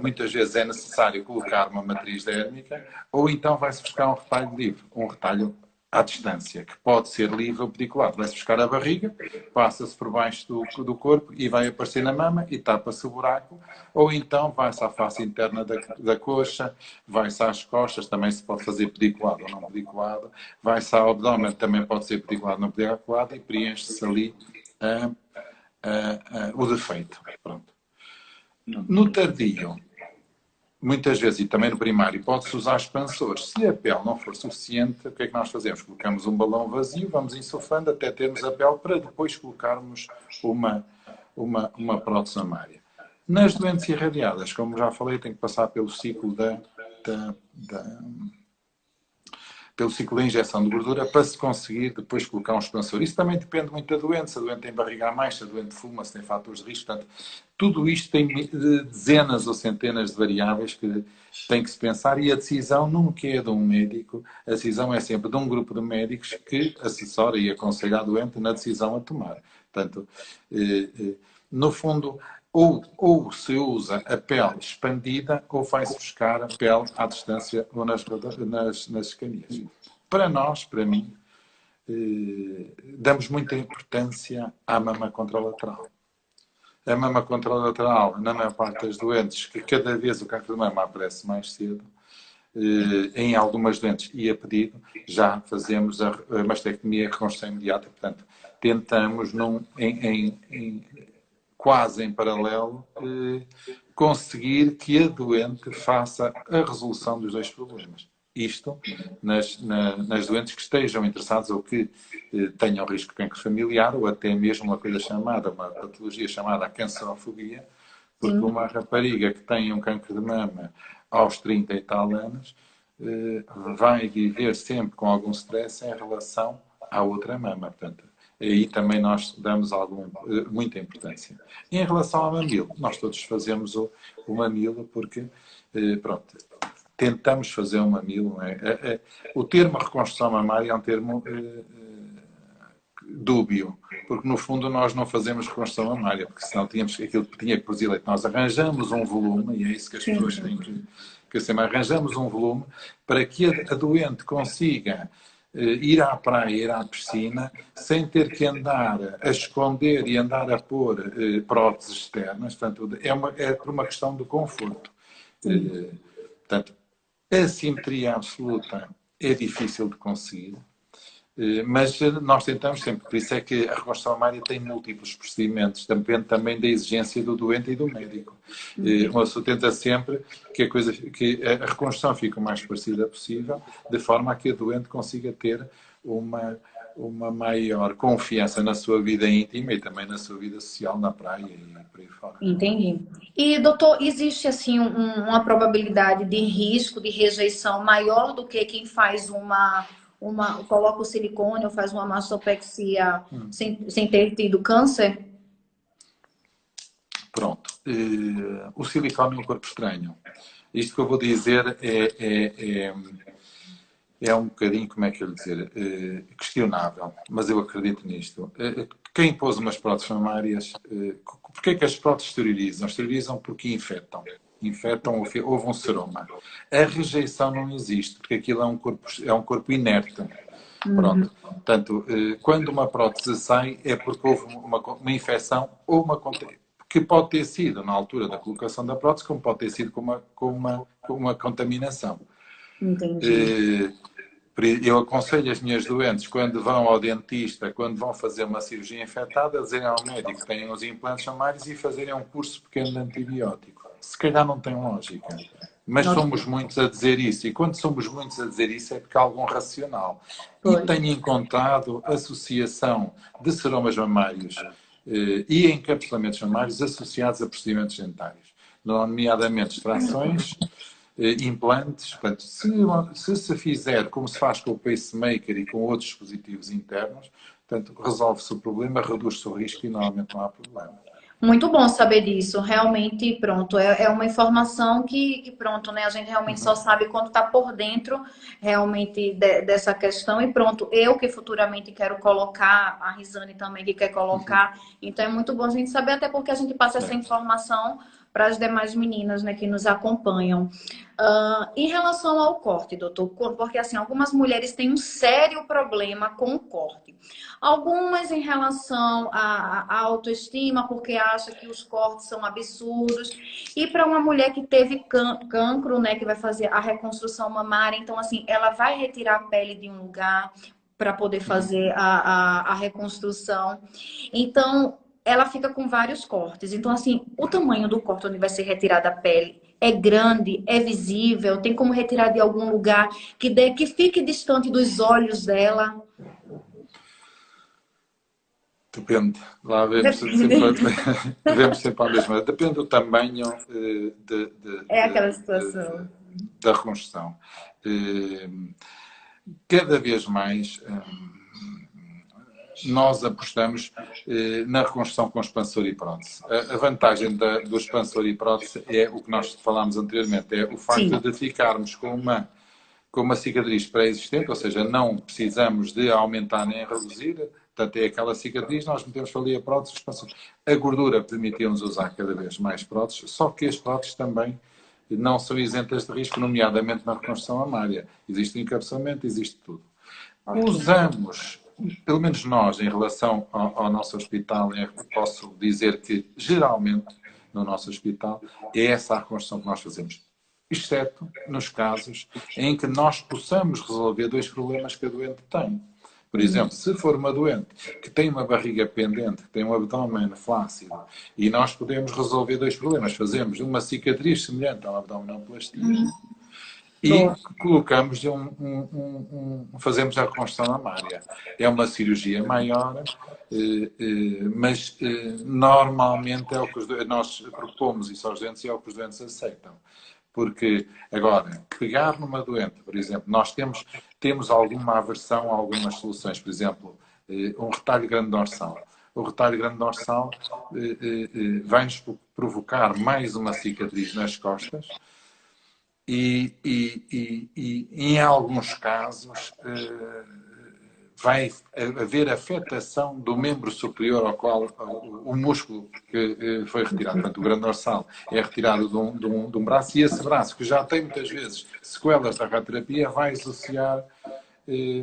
muitas vezes é necessário colocar uma matriz dérmica, ou então vai-se buscar um retalho livre, um retalho à distância, que pode ser livre ou pediculado. Vai-se buscar a barriga, passa-se por baixo do corpo e vai aparecer na mama e tapa-se o buraco, ou então vai-se à face interna da coxa, vai-se às costas, também se pode fazer pediculado ou não pediculado, vai-se ao abdômen, também pode ser pediculado ou não pediculado, e preenche-se ali o defeito. Pronto. No tardio, muitas vezes, e também no primário, pode-se usar expansores. Se a pele não for suficiente, o que é que nós fazemos? Colocamos um balão vazio, vamos insuflando até termos a pele para depois colocarmos uma prótese mamária. Nas doentes irradiadas, como já falei, tem que passar pelo ciclo pelo ciclo da injeção de gordura para se conseguir depois colocar um expansor. Isso também depende muito da doente, se a doente tem barriga a mais, se a doente fuma, se tem fatores de risco. Portanto, tudo isto tem dezenas ou centenas de variáveis que tem que se pensar e a decisão nunca é de um médico, a decisão é sempre de um grupo de médicos que assessora e aconselha a doente na decisão a tomar. Portanto, no fundo, ou se usa a pele expandida ou vai-se buscar a pele à distância ou nas escanias. Para nós, para mim, damos muita importância à mama contralateral. A mama contralateral, na maior parte das doentes, que cada vez o cancro de mama aparece mais cedo, em algumas doentes e a pedido, já fazemos a mastectomia e a reconstrução imediata. Portanto, tentamos quase em paralelo, conseguir que a doente faça a resolução dos dois problemas. Isto nas doentes que estejam interessadas ou que tenham risco de cancro familiar ou até mesmo uma patologia chamada cancerofobia, porque uma rapariga que tem um cancro de mama aos 30 e tal anos vai viver sempre com algum stress em relação à outra mama. Portanto, aí também nós damos muita importância. Em relação ao mamilo, nós todos fazemos o mamilo porque, pronto, tentamos fazer um mamilo. Não é? O termo reconstrução mamária é um termo dúbio, porque no fundo nós não fazemos reconstrução mamária, porque senão tínhamos aquilo que tinha que produzir leite. Nós arranjamos um volume, e é isso que as pessoas têm que saber, arranjamos um volume para que a doente consiga ir à praia, ir à piscina, sem ter que andar a esconder e andar a pôr próteses externas. Portanto, é por uma questão de conforto. Portanto, a simetria absoluta é difícil de conseguir, mas nós tentamos sempre. Por isso é que a reconstrução mamária tem múltiplos procedimentos, depende também da exigência do doente e do médico. Uma pessoa tenta sempre que a reconstrução fique o mais parecida possível, de forma a que a doente consiga ter uma maior confiança na sua vida íntima e também na sua vida social, na praia e por aí fora. Entendi. E, doutor, existe assim uma probabilidade de risco de rejeição maior do que quem faz coloca o silicone ou faz uma mastopexia sem ter tido câncer? Pronto. O silicone é um corpo estranho. Isto que eu vou dizer é um bocadinho, como é que eu lhe dizer, questionável, mas eu acredito nisto. Quem pôs umas próteses mamárias, porquê é que as próteses esterilizam? Esterilizam porque infectam. Houve um seroma. A rejeição não existe, porque aquilo é um corpo inerte. Pronto. Portanto, quando uma prótese sai, é porque houve uma infecção ou que pode ter sido na altura da colocação da prótese, como pode ter sido com uma contaminação. Entendi. Eu aconselho as minhas doentes, quando vão ao dentista, quando vão fazer uma cirurgia infectada, a dizerem ao médico que têm os implantes mamários e fazerem um curso pequeno de antibiótico. Se calhar não tem lógica. Mas somos muitos a dizer isso. E quando somos muitos a dizer isso é porque há algum racional. E tenho encontrado associação de seromas mamários e encapsulamentos mamários associados a procedimentos dentários. Nomeadamente extrações, implantes. Portanto, se fizer como se faz com o pacemaker e com outros dispositivos internos, portanto, resolve-se o problema, reduz-se o risco e normalmente não há problema. Muito bom saber disso. Realmente, pronto, é uma informação que pronto, né? A gente realmente só sabe quando está por dentro realmente dessa questão e pronto. Eu que futuramente quero colocar, a Rizane também que quer colocar. Então é muito bom a gente saber, até porque a gente passa essa informação para as demais meninas, né, que nos acompanham. Em relação ao corte, doutor, porque assim, algumas mulheres têm um sério problema com o corte. Algumas em relação à autoestima, porque acha que os cortes são absurdos. E para uma mulher que teve cancro, né, que vai fazer a reconstrução mamária, então assim, ela vai retirar a pele de um lugar para poder fazer a reconstrução. Então, ela fica com vários cortes. Então, assim, o tamanho do corte onde vai ser retirada a pele É grande, é visível, tem como retirar de algum lugar que fique distante dos olhos dela? Depende. Lá vemos sempre, Depende. vemos sempre a mesma. Depende do tamanho É aquela situação. da reconstrução. Eh, Cada vez mais nós apostamos na reconstrução com expansor e prótese. A vantagem do expansor e prótese é o que nós falámos anteriormente, é o facto Sim. de ficarmos com uma cicatriz pré-existente, ou seja, não precisamos de aumentar nem reduzir, portanto é aquela cicatriz, nós metemos ali a prótese, expansor. A gordura permitiu-nos usar cada vez mais próteses, só que as próteses também não são isentas de risco, nomeadamente na reconstrução mamária. Existe encapsulamento, existe tudo. Usamos, pelo menos nós, em relação ao nosso hospital, posso dizer que, geralmente, no nosso hospital, é essa a reconstrução que nós fazemos. Exceto nos casos em que nós possamos resolver dois problemas que a doente tem. Por exemplo, se for uma doente que tem uma barriga pendente, que tem um abdômen flácido, e nós podemos resolver dois problemas, fazemos uma cicatriz semelhante a uma abdominoplastia, e Boa. colocamos fazemos a reconstrução mamária. É uma cirurgia maior, mas normalmente é o que nós propomos isso aos doentes e é o que os doentes aceitam. Porque, agora, pegar numa doente, por exemplo, nós temos alguma aversão a algumas soluções, por exemplo, um retalho grande dorsal. O retalho grande dorsal vai-nos provocar mais uma cicatriz nas costas, e em alguns casos vai haver afetação do membro superior ao qual o músculo que foi retirado. Portanto, o grande dorsal é retirado de um braço, e esse braço, que já tem muitas vezes sequelas da radioterapia, vai associar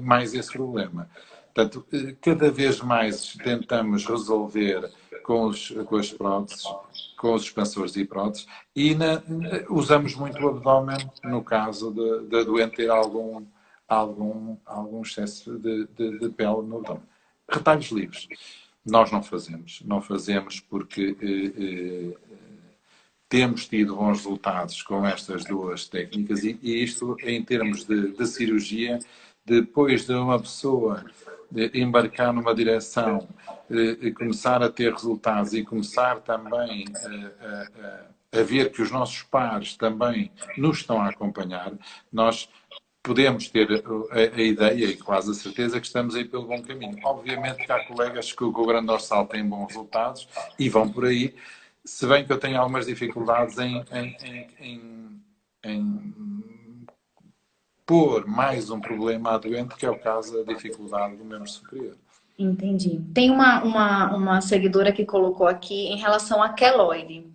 mais esse problema. Portanto, cada vez mais tentamos resolver com as próteses, com os expansores e próteses, e usamos muito o abdômen no caso da doente ter algum excesso de pele no abdômen. Retalhos livres. Nós não fazemos. Não fazemos porque temos tido bons resultados com estas duas técnicas, e isto em termos de cirurgia, depois de uma pessoa embarcar numa direção, começar a ter resultados e começar também a ver que os nossos pares também nos estão a acompanhar, nós podemos ter a ideia e quase a certeza que estamos aí pelo bom caminho. Obviamente que há colegas que o grande dorsal têm bons resultados e vão por aí, se bem que eu tenho algumas dificuldades em pôr mais um problema à doente, que é o caso da dificuldade do membro superior. Entendi. Tem uma seguidora que colocou aqui em relação a queloide.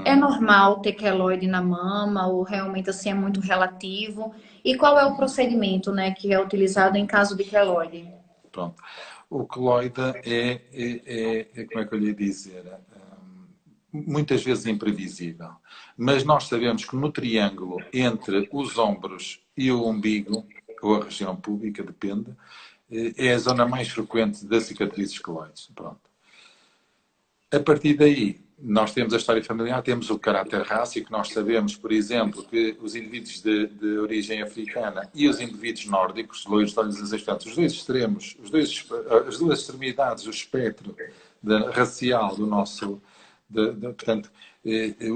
É normal ter queloide na mama ou realmente assim é muito relativo? E qual é o procedimento, né, que é utilizado em caso de queloide? Pronto. O queloide como é que eu lhe ia dizer? Muitas vezes imprevisível. Mas nós sabemos que no triângulo entre os ombros e o umbigo, ou a região púbica, depende, é a zona mais frequente das cicatrizes queloides. Pronto. A partir daí, nós temos a história familiar, temos o caráter rássico, nós sabemos, por exemplo, que os indivíduos de origem africana e os indivíduos nórdicos, loiros de olhos azuis, os dois extremos, as duas extremidades, o espectro racial do nosso... portanto,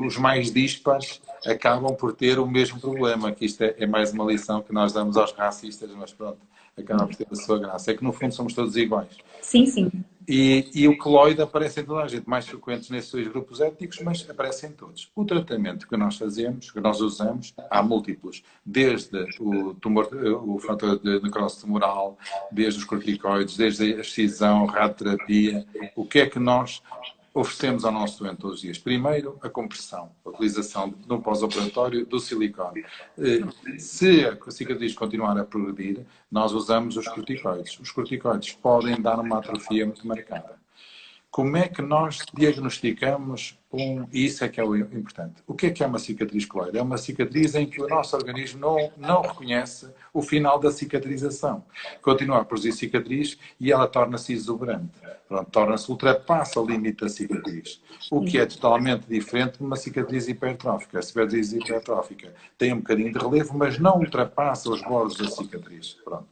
os mais dispares acabam por ter o mesmo problema, que isto é mais uma lição que nós damos aos racistas, mas pronto, acaba por ter a sua graça. É que no fundo somos todos iguais. Sim, sim. E o queloide aparece em toda a gente, mais frequentes nesses dois grupos étnicos, mas aparece em todos. O tratamento que nós fazemos, que nós usamos, há múltiplos. Desde o fator de necrose tumoral, desde os corticoides, desde a excisão, radioterapia. O que é que nós oferecemos ao nosso doente todos os dias? Primeiro, a compressão, a utilização no pós-operatório do silicone. Se a cicatriz continuar a progredir, nós usamos os corticoides. Os corticoides podem dar uma atrofia muito marcada. Como é que nós diagnosticamos e isso é que é o importante. O que é uma cicatriz coloide? É uma cicatriz em que o nosso organismo não reconhece o final da cicatrização. Continua a produzir cicatriz e ela torna-se exuberante. Pronto, torna-se, ultrapassa o limite da cicatriz. O que é totalmente diferente de uma cicatriz hipertrófica. A cicatriz hipertrófica tem um bocadinho de relevo, mas não ultrapassa os bordos da cicatriz. Pronto.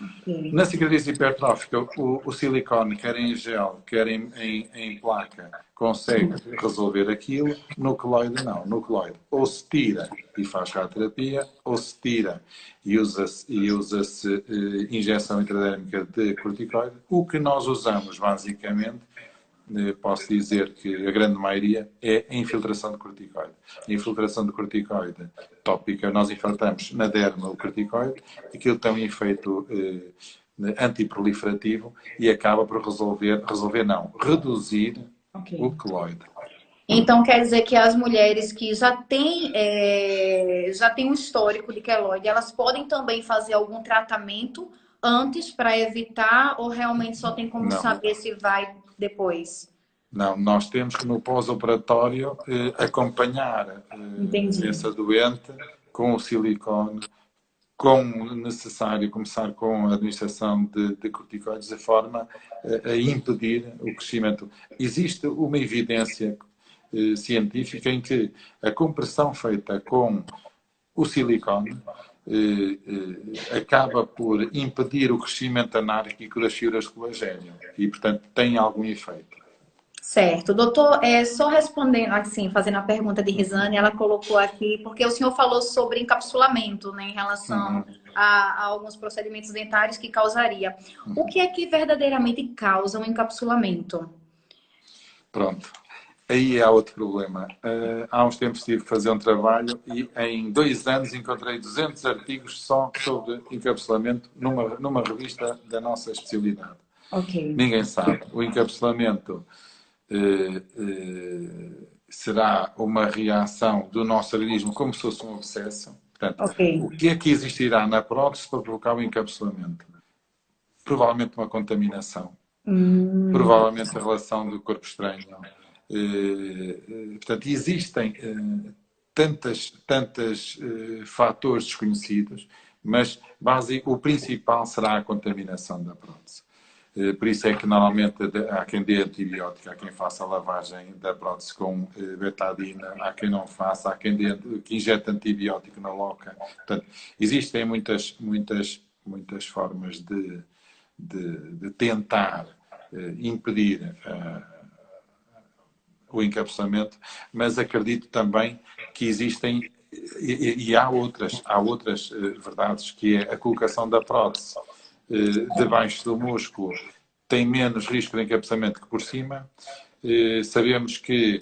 Ok. Na cicatriz hipertrófica, o silicone, quer em gel, quer em placa, consegue resolver aquilo. No queloide, não. No queloide, ou se tira e faz radioterapia, ou se tira e usa-se injeção intradérmica de corticoide. O que nós usamos, basicamente, posso dizer que a grande maioria é a infiltração de corticoide. A infiltração de corticoide tópica, nós infiltramos na derma o corticoide, aquilo tem um efeito antiproliferativo e acaba por reduzir o queloide. Então, quer dizer que as mulheres que já têm um histórico de queloide, elas podem também fazer algum tratamento antes para evitar ou realmente só tem como saber se vai depois? Não, nós temos que no pós-operatório acompanhar essa doente com o silicone, como necessário começar com a administração de corticoides de forma a impedir o crescimento. Existe uma evidência científica em que a compressão feita com o silicone acaba por impedir o crescimento anárquico das fibras de colagênio e, portanto, tem algum efeito. Certo. Doutor, só respondendo assim, fazendo a pergunta de Risane, ela colocou aqui, porque o senhor falou sobre encapsulamento, né, em relação a alguns procedimentos dentários que causaria. O que é que verdadeiramente causa um encapsulamento? Pronto. Aí há outro problema. Há uns tempos tive que fazer um trabalho e em 2 anos encontrei 200 artigos só sobre encapsulamento numa revista da nossa especialidade. Ok. Ninguém sabe. O encapsulamento será uma reação do nosso organismo como se fosse um abscesso. Portanto, o que é que existirá na prótese para provocar o encapsulamento? Provavelmente uma contaminação. Provavelmente a relação do corpo estranho. Portanto, existem tantos fatores desconhecidos, mas o principal será a contaminação da prótese. Por isso é que normalmente há quem dê antibiótico, há quem faça a lavagem da prótese com betadina, há quem não faça, há quem injete antibiótico na loca. Portanto, existem muitas formas de tentar impedir o encapsulamento, mas acredito também que existem e há outras verdades, que é a colocação da prótese debaixo do músculo tem menos risco de encapsulamento que por cima. Sabemos que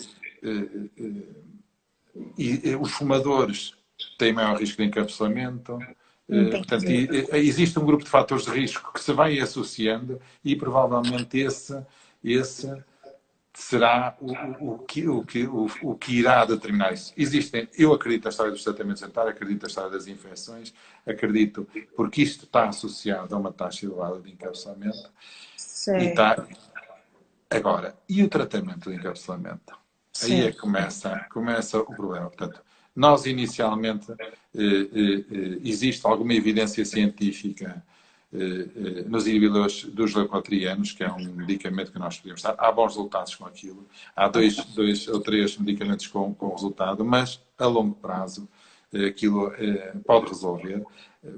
os fumadores têm maior risco de encapsulamento. Portanto, existe um grupo de fatores de risco que se vai associando e provavelmente esse será o que irá determinar isso. Eu acredito na história dos tratamentos dentários, acredito na história das infecções, acredito porque isto está associado a uma taxa elevada de encapsulamento. Agora, e o tratamento de encapsulamento? Certo. Aí é que começa o problema. Portanto, nós inicialmente existe alguma evidência científica nos inibidores dos leucotrienos, que é um medicamento que nós podemos dar. Há bons resultados com aquilo. Há 2 ou 3 medicamentos com resultado, mas a longo prazo aquilo pode resolver.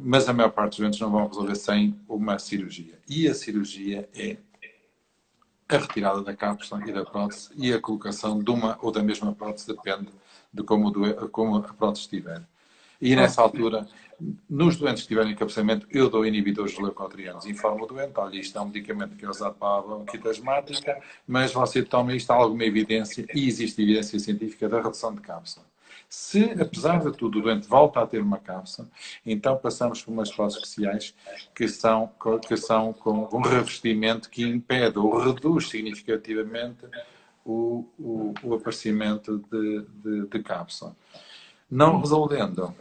Mas a maior parte dos doentes não vão resolver sem uma cirurgia. E a cirurgia é a retirada da cápsula e da prótese e a colocação de uma ou da mesma prótese, depende de como a prótese estiver. E nessa altura, nos doentes que tiverem encapsulamento, eu dou inibidores de leucotrienos. Informo o doente, olha, isto é um medicamento que é usado para a bronquite asmática, mas você toma isto, há alguma evidência, e existe evidência científica da redução de cápsula. Se, apesar de tudo, o doente volta a ter uma cápsula, então passamos por umas próteses especiais que são com um revestimento que impede ou reduz significativamente o aparecimento de cápsula. Não resolvendo,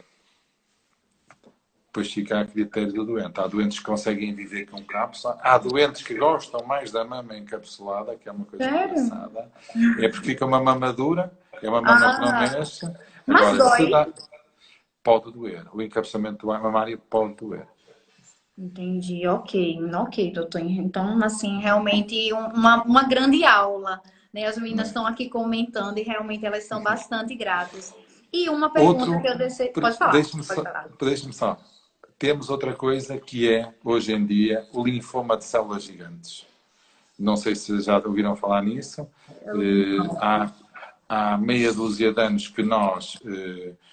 depois fica a critério do doente. Há doentes que conseguem viver com cápsula, há doentes que gostam mais da mama encapsulada, que é uma coisa Sério? engraçada. É porque fica uma mama dura, é uma mama que não Ah, mexe. mas Agora, se dói. dá, pode doer. O encapsulamento mamário pode doer. Entendi, ok, doutor. Então, assim, realmente uma grande aula, né? As meninas estão aqui comentando e realmente elas são bastante gratas. E uma pergunta que Outro, eu deixei. Pode falar, pode falar. deixe-me só. Temos outra coisa que é, hoje em dia, o linfoma de células gigantes. Não sei se já ouviram falar nisso. Há meia dúzia de anos que nós,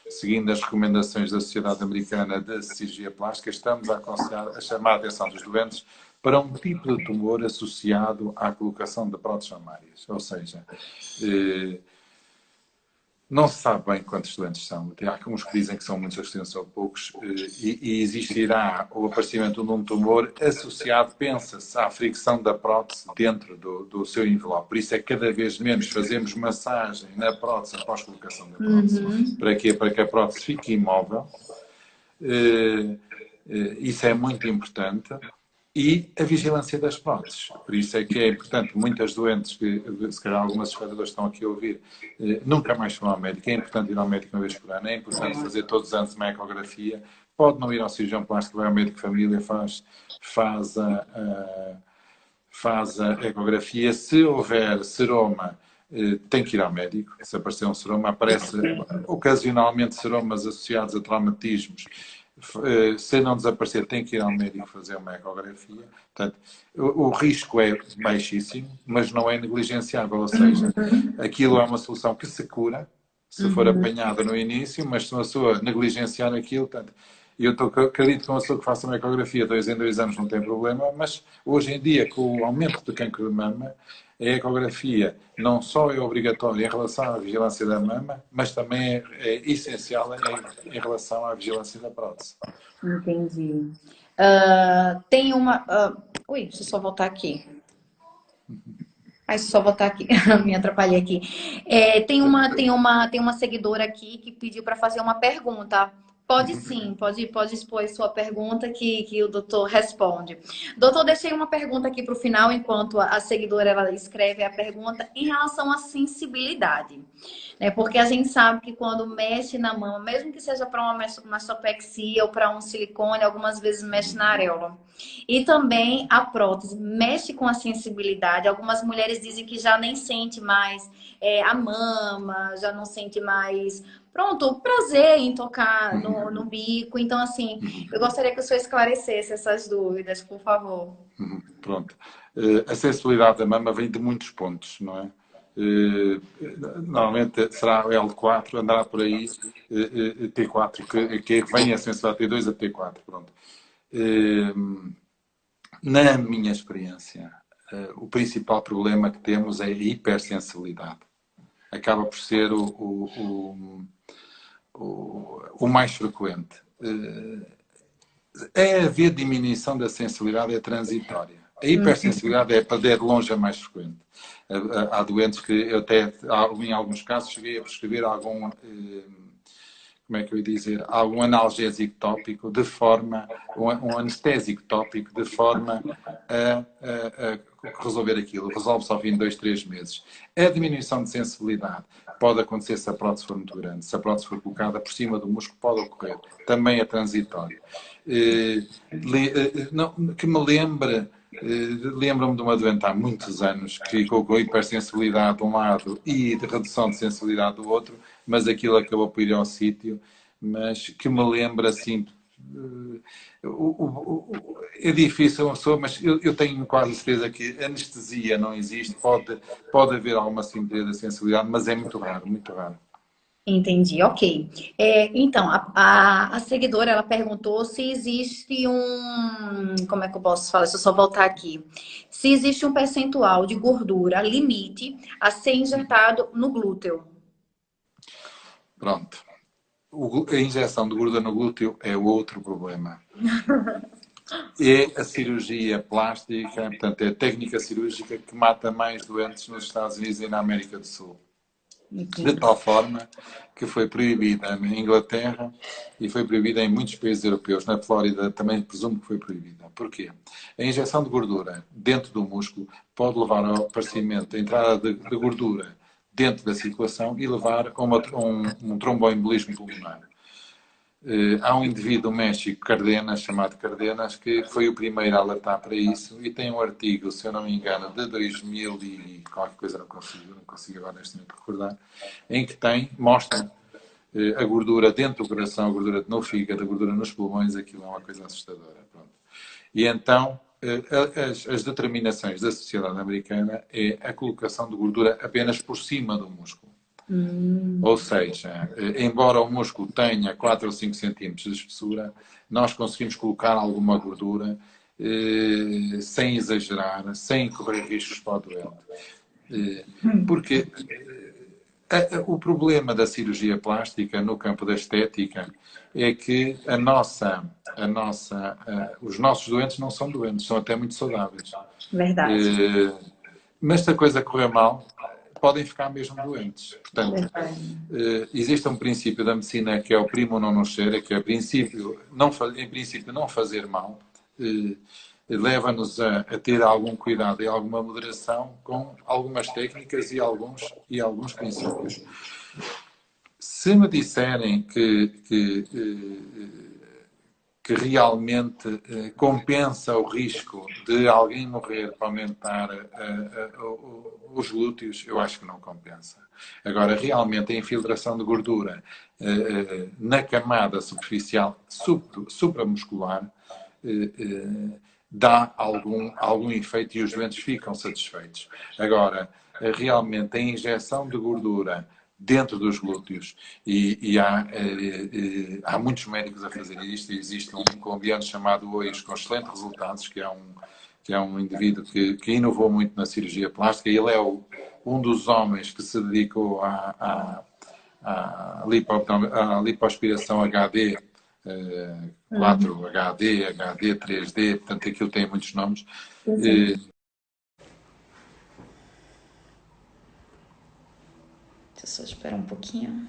seguindo as recomendações da Sociedade Americana de Cirurgia Plástica, estamos a aconselhar, a chamar a atenção dos doentes para um tipo de tumor associado à colocação de próteses mamárias. Ou seja, não se sabe bem quantos doentes são. Há uns que dizem que são muitos, outros que dizem que são poucos. E existirá o aparecimento de um tumor associado, pensa-se, à fricção da prótese dentro do seu envelope. Por isso é que cada vez menos fazemos massagem na prótese após colocação da prótese. Para quê? Para que a prótese fique imóvel. Isso é muito importante. E a vigilância das próteses. Por isso é que é importante, muitas doentes, que se calhar algumas espectadoras estão aqui a ouvir, nunca mais foram ao médico. É importante ir ao médico uma vez por ano, é importante fazer todos os anos uma ecografia. Pode não ir ao cirurgião plástico, vai ao médico de família, faz a ecografia. Se houver seroma, tem que ir ao médico. Se aparecer um seroma, aparece ocasionalmente seromas associados a traumatismos. Se não desaparecer, tem que ir ao médico fazer uma ecografia. Portanto, o risco é baixíssimo, mas não é negligenciável. Ou seja, aquilo é uma solução que se cura, se for apanhada no início, mas se uma pessoa negligenciar aquilo, portanto, acredito que uma pessoa que faça uma ecografia 2 em 2 anos não tem problema, mas hoje em dia, com o aumento do cancro de mama, a ecografia não só é obrigatória em relação à vigilância da mama, mas também é essencial em relação à vigilância da prótese. Entendi. Tem uma. Ui, deixa eu só voltar aqui. Só voltar aqui, me atrapalhei aqui. Tem uma seguidora aqui que pediu para fazer uma pergunta. Pode sim, pode expor sua pergunta que o doutor responde. Doutor, deixei uma pergunta aqui para o final, enquanto a seguidora ela escreve a pergunta em relação à sensibilidade. Porque a gente sabe que quando mexe na mama, mesmo que seja para uma mastopexia ou para um silicone, algumas vezes mexe na areola. E também a prótese mexe com a sensibilidade. Algumas mulheres dizem que já nem sente mais a mama, já não sente mais... Pronto, o prazer em tocar no bico. Então, assim, eu gostaria que o senhor esclarecesse essas dúvidas, por favor. Pronto. A sensibilidade da mama vem de muitos pontos, não é? Normalmente será o L4, andará por aí, T4, que vem a sensibilidade T2 a T4. Pronto. Na minha experiência, o principal problema que temos é a hipersensibilidade. Acaba por ser o mais frequente. Haver diminuição da sensibilidade é transitória. A hipersensibilidade é de longe a mais frequente. Há doentes que eu até, em alguns casos, cheguei a prescrever algum, como é que eu ia dizer, algum analgésico tópico de forma, um anestésico tópico de forma a resolver aquilo. Resolve-se ao fim de 2, 3 meses. A diminuição de sensibilidade pode acontecer se a prótese for muito grande. Se a prótese for colocada por cima do músculo, pode ocorrer. Também é transitório. Que me lembro-me de uma doente há muitos anos que ficou com hipersensibilidade de um lado e de redução de sensibilidade do outro, mas aquilo acabou por ir ao sítio, mas que me lembra assim... É difícil uma pessoa, mas eu tenho quase certeza que anestesia não existe. Pode haver alguma simetria da sensibilidade, mas é muito raro, muito raro. Entendi, ok. Então, a seguidora, ela perguntou se existe como é que eu posso falar? Deixa eu só voltar aqui. Se existe um percentual de gordura limite a ser injetado no glúteo. Pronto. A injeção de gordura no glúteo é outro problema. É a cirurgia plástica, portanto, é a técnica cirúrgica que mata mais doentes nos Estados Unidos e na América do Sul. de tal forma que foi proibida na Inglaterra e foi proibida em muitos países europeus. Na Flórida também presumo que foi proibida. Porquê? A injeção de gordura dentro do músculo pode levar ao aparecimento, a entrada de gordura dentro da circulação e levar a um tromboembolismo pulmonar. Há um indivíduo no México, Cardenas, chamado Cardenas, que foi o primeiro a alertar para isso e tem um artigo, se eu não me engano, de 2000 e qualquer coisa, não consigo agora neste momento recordar, em que mostra a gordura dentro do coração, a gordura no fígado, a gordura nos pulmões, aquilo é uma coisa assustadora. Pronto. E então, as determinações da sociedade americana é a colocação de gordura apenas por cima do músculo. Ou seja, embora o músculo tenha 4 ou 5 centímetros de espessura, nós conseguimos colocar alguma gordura sem exagerar, sem correr riscos para o doente. Porque o problema da cirurgia plástica no campo da estética é que os nossos doentes não são doentes, são até muito saudáveis. Verdade. Mas se a coisa correr mal, podem ficar mesmo doentes. Portanto, existe um princípio da medicina que é o primo non nocere, que é em princípio não fazer mal, leva-nos a ter algum cuidado e alguma moderação com algumas técnicas e alguns princípios. Se me disserem que realmente compensa o risco de alguém morrer para aumentar os glúteos, eu acho que não compensa. Agora, realmente, a infiltração de gordura na camada superficial supramuscular dá algum efeito e os doentes ficam satisfeitos. Agora, realmente, a injeção de gordura dentro dos glúteos, e há muitos médicos a fazer isto, e existe um colombiano chamado Ois, com excelentes resultados, que é um indivíduo que inovou muito na cirurgia plástica, e ele é um dos homens que se dedicou à lipoaspiração HD, 4HD, HD, 3D, portanto aquilo tem muitos nomes. Só esperar um pouquinho.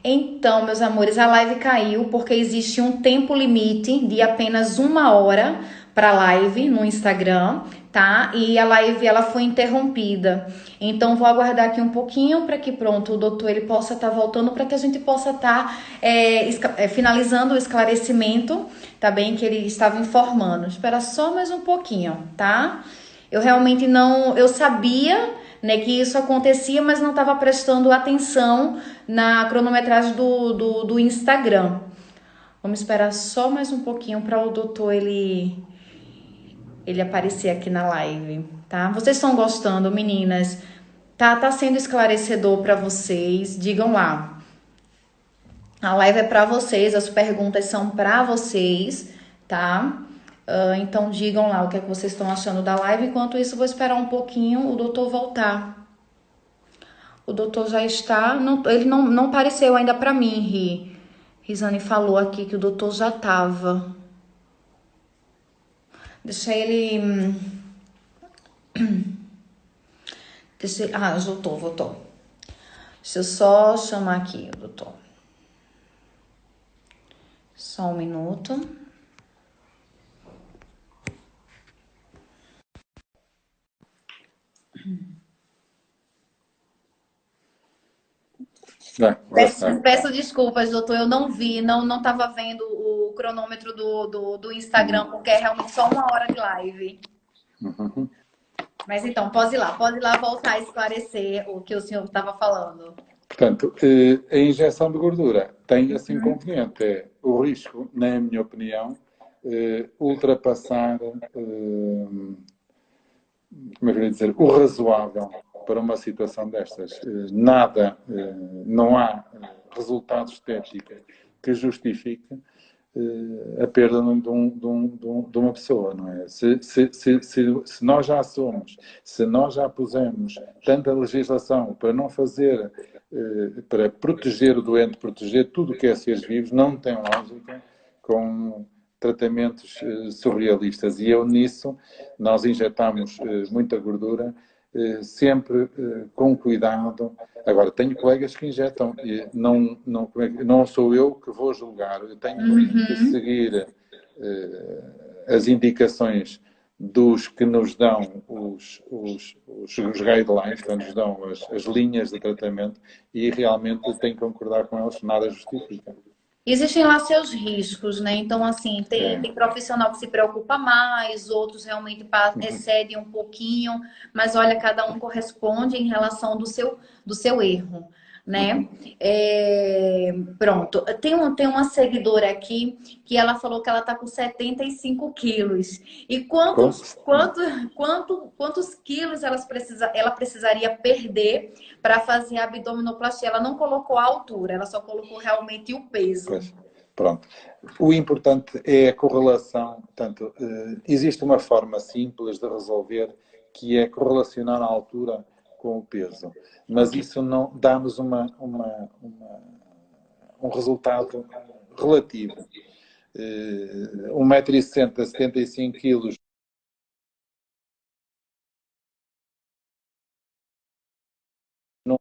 Então, meus amores, a live caiu porque existe um tempo limite de apenas 1 hora para live no Instagram, tá? E a live ela foi interrompida. Então, vou aguardar aqui um pouquinho para que pronto o doutor ele possa estar voltando para que a gente possa estar finalizando o esclarecimento, tá bem? Que ele estava informando. Espera só mais um pouquinho, tá? Eu realmente não... Eu sabia, né, que isso acontecia, mas não estava prestando atenção na cronometragem do Instagram. Vamos esperar só mais um pouquinho para o doutor ele aparecer aqui na live, tá? Vocês estão gostando, meninas? Tá sendo esclarecedor para vocês? Digam lá. A live é para vocês, as perguntas são para vocês, tá? Então digam lá o que é que vocês estão achando da live. Enquanto isso, vou esperar um pouquinho o doutor voltar. O doutor já está... ele não apareceu ainda para mim, Rizane falou aqui que o doutor já estava. Deixa ele... voltou. Deixa eu só chamar aqui o doutor. Só um minuto. Peço desculpas, doutor, eu não vi, não estava vendo o cronômetro do Instagram, porque é realmente só 1 hora de live. Mas então, pode ir lá voltar a esclarecer o que o senhor estava falando. Portanto, a injeção de gordura tem esse inconveniente, o risco, na minha opinião, ultrapassar, como é que eu ia dizer, o razoável para uma situação destas. Não há resultados estéticos que justifiquem a perda de uma pessoa, não é? Se nós já somos, se nós já pusemos tanta legislação para não fazer, para proteger o doente, proteger tudo o que é seres vivos, não tem lógica com tratamentos surrealistas. E eu nisso, nós injetamos muita gordura, sempre com cuidado. Agora, tenho colegas que injetam, e não sou eu que vou julgar, eu tenho que seguir as indicações dos que nos dão os guidelines, que nos dão as linhas de tratamento, e realmente tenho que concordar com eles, nada justifica. Existem lá seus riscos, né? Então, assim, tem profissional que se preocupa mais, outros realmente excedem um pouquinho, mas olha, cada um corresponde em relação do seu erro, né? Pronto. Tem uma seguidora aqui que ela falou que ela tá com 75 quilos. E quantos quilos ela precisaria perder para fazer a abdominoplastia? Ela não colocou a altura, ela só colocou realmente o peso. Pois, pronto. O importante é a correlação. Portanto, existe uma forma simples de resolver, que é correlacionar a altura com o peso. Mas isso não dá-nos um resultado relativo. 1,60 m, 75 kg num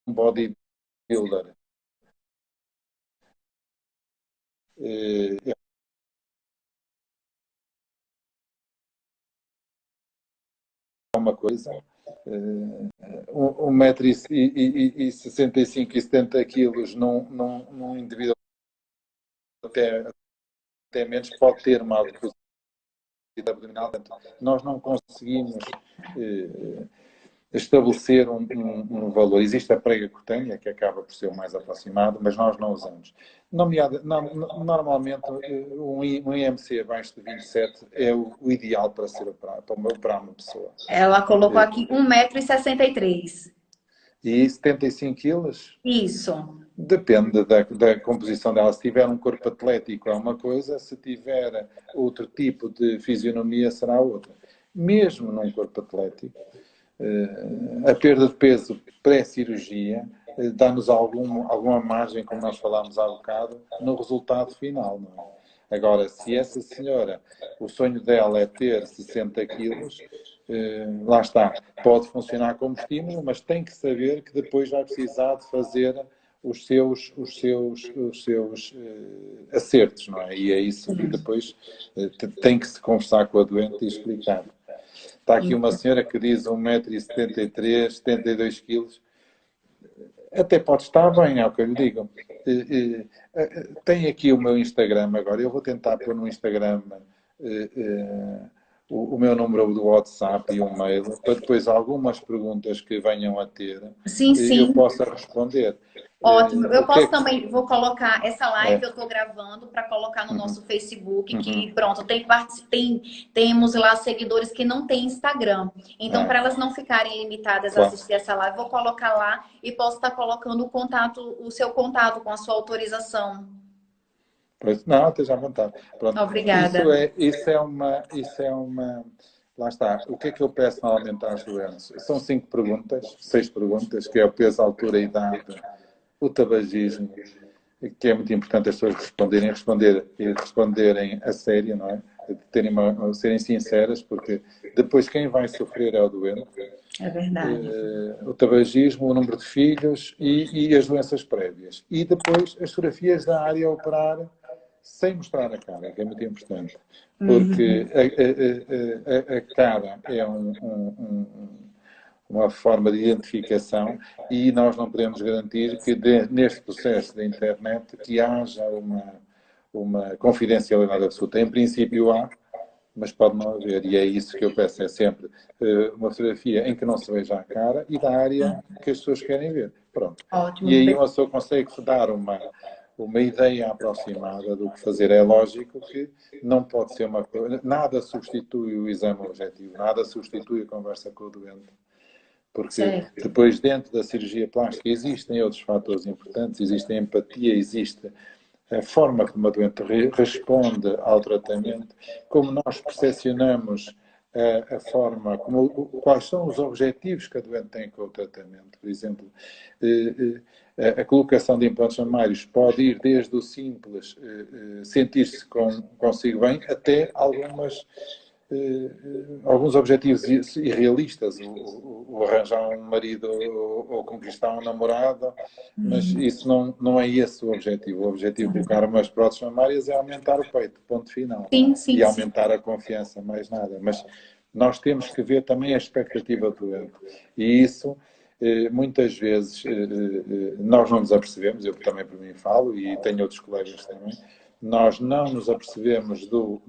bodybuilder é uma coisa. 1,65 m e 70 kg num indivíduo até menos pode ter uma adiposidade abdominal. Nós não conseguimos estabelecer um valor. Existe a prega cutânea, que acaba por ser o mais aproximado, mas nós não usamos. Normalmente, um IMC abaixo de 27 é o ideal para ser operar uma pessoa. Ela colocou aqui 1,63 m. E 75 quilos? Isso. Depende da composição dela. Se tiver um corpo atlético é uma coisa, se tiver outro tipo de fisionomia será outra. Mesmo num corpo atlético, a perda de peso pré-cirurgia dá-nos alguma margem, como nós falámos há bocado, no resultado final. Não é? Agora, se essa senhora, o sonho dela é ter 60 quilos, lá está, pode funcionar como estímulo, mas tem que saber que depois vai precisar de fazer os seus acertos, não é? E é isso que depois tem que se conversar com a doente e explicar. Está aqui uma senhora que diz 1,73 m, 72 kg. Até pode estar bem, é o que eu lhe digo. Tem aqui o meu Instagram agora. Eu vou tentar pôr no Instagram o meu número do WhatsApp e o mail, para depois algumas perguntas que venham a ter, eu possa responder. Ótimo. Eu posso também, vou colocar essa live, eu estou gravando para colocar no nosso Facebook, que pronto, temos lá seguidores que não têm Instagram. Então, para elas não ficarem limitadas a assistir essa live, vou colocar lá e posso estar colocando o seu contato com a sua autorização. Não, esteja à vontade. Pronto. Obrigada. Isso é uma... Lá está. O que é que eu peço normalmente às doentes? São 6 perguntas, que é o peso, a altura, a idade, o tabagismo, que é muito importante as pessoas responderem a sério, não é? Serem sinceras, porque depois quem vai sofrer é o doente. É verdade. O tabagismo, o número de filhos e as doenças prévias. E depois as fotografias da área a operar sem mostrar a cara, que é muito importante. Porque a cara é uma forma de identificação e nós não podemos garantir que neste processo da internet que haja uma confidencialidade absoluta. Em princípio há, mas pode não haver. E é isso que eu peço, é sempre uma fotografia em que não se veja a cara e da área que as pessoas querem ver. Pronto. Ótimo. E aí uma pessoa consegue dar uma ideia aproximada do que fazer. É lógico que não pode ser uma coisa... Nada substitui o exame objetivo, nada substitui a conversa com o doente. Porque depois, dentro da cirurgia plástica, existem outros fatores importantes, existe a empatia, existe a forma como a doente responde ao tratamento, como nós percepcionamos a forma, quais são os objetivos que a doente tem com o tratamento. Por exemplo, a colocação de implantes mamários pode ir desde o simples sentir-se consigo bem até alguns objetivos irrealistas, o arranjar um marido ou conquistar um namorado, mas isso não é esse o objetivo. O objetivo de colocar umas próteses mamárias é aumentar o peito, ponto final. Sim, sim, E aumentar a confiança, mais nada. Mas nós temos que ver também a expectativa do doente. E isso, muitas vezes, nós não nos apercebemos, eu também por mim falo, e tenho outros colegas também, nós não nos apercebemos do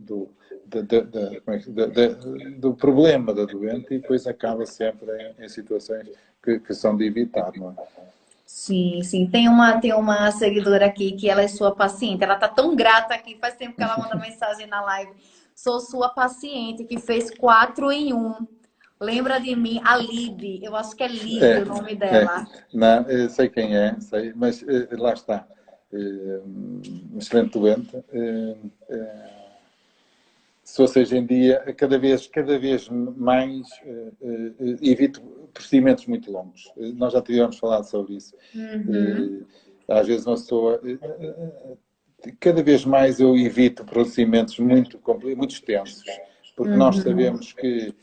problema da doente e depois acaba sempre em situações que são de evitar, não é? Sim, sim. Tem uma seguidora aqui que ela é sua paciente. Ela tá tão grata aqui, faz tempo que ela manda mensagem na live. Sou sua paciente que fez 4 em 1. Lembra de mim? A Lib. Eu acho que é Lib o nome dela. Não, eu sei quem é, sei, mas lá está. Um excelente doente. Se fosse hoje em dia, cada vez mais evito procedimentos muito longos. Nós já tivemos falado sobre isso. Às vezes uma pessoa... cada vez mais eu evito procedimentos muito extensos, porque nós sabemos que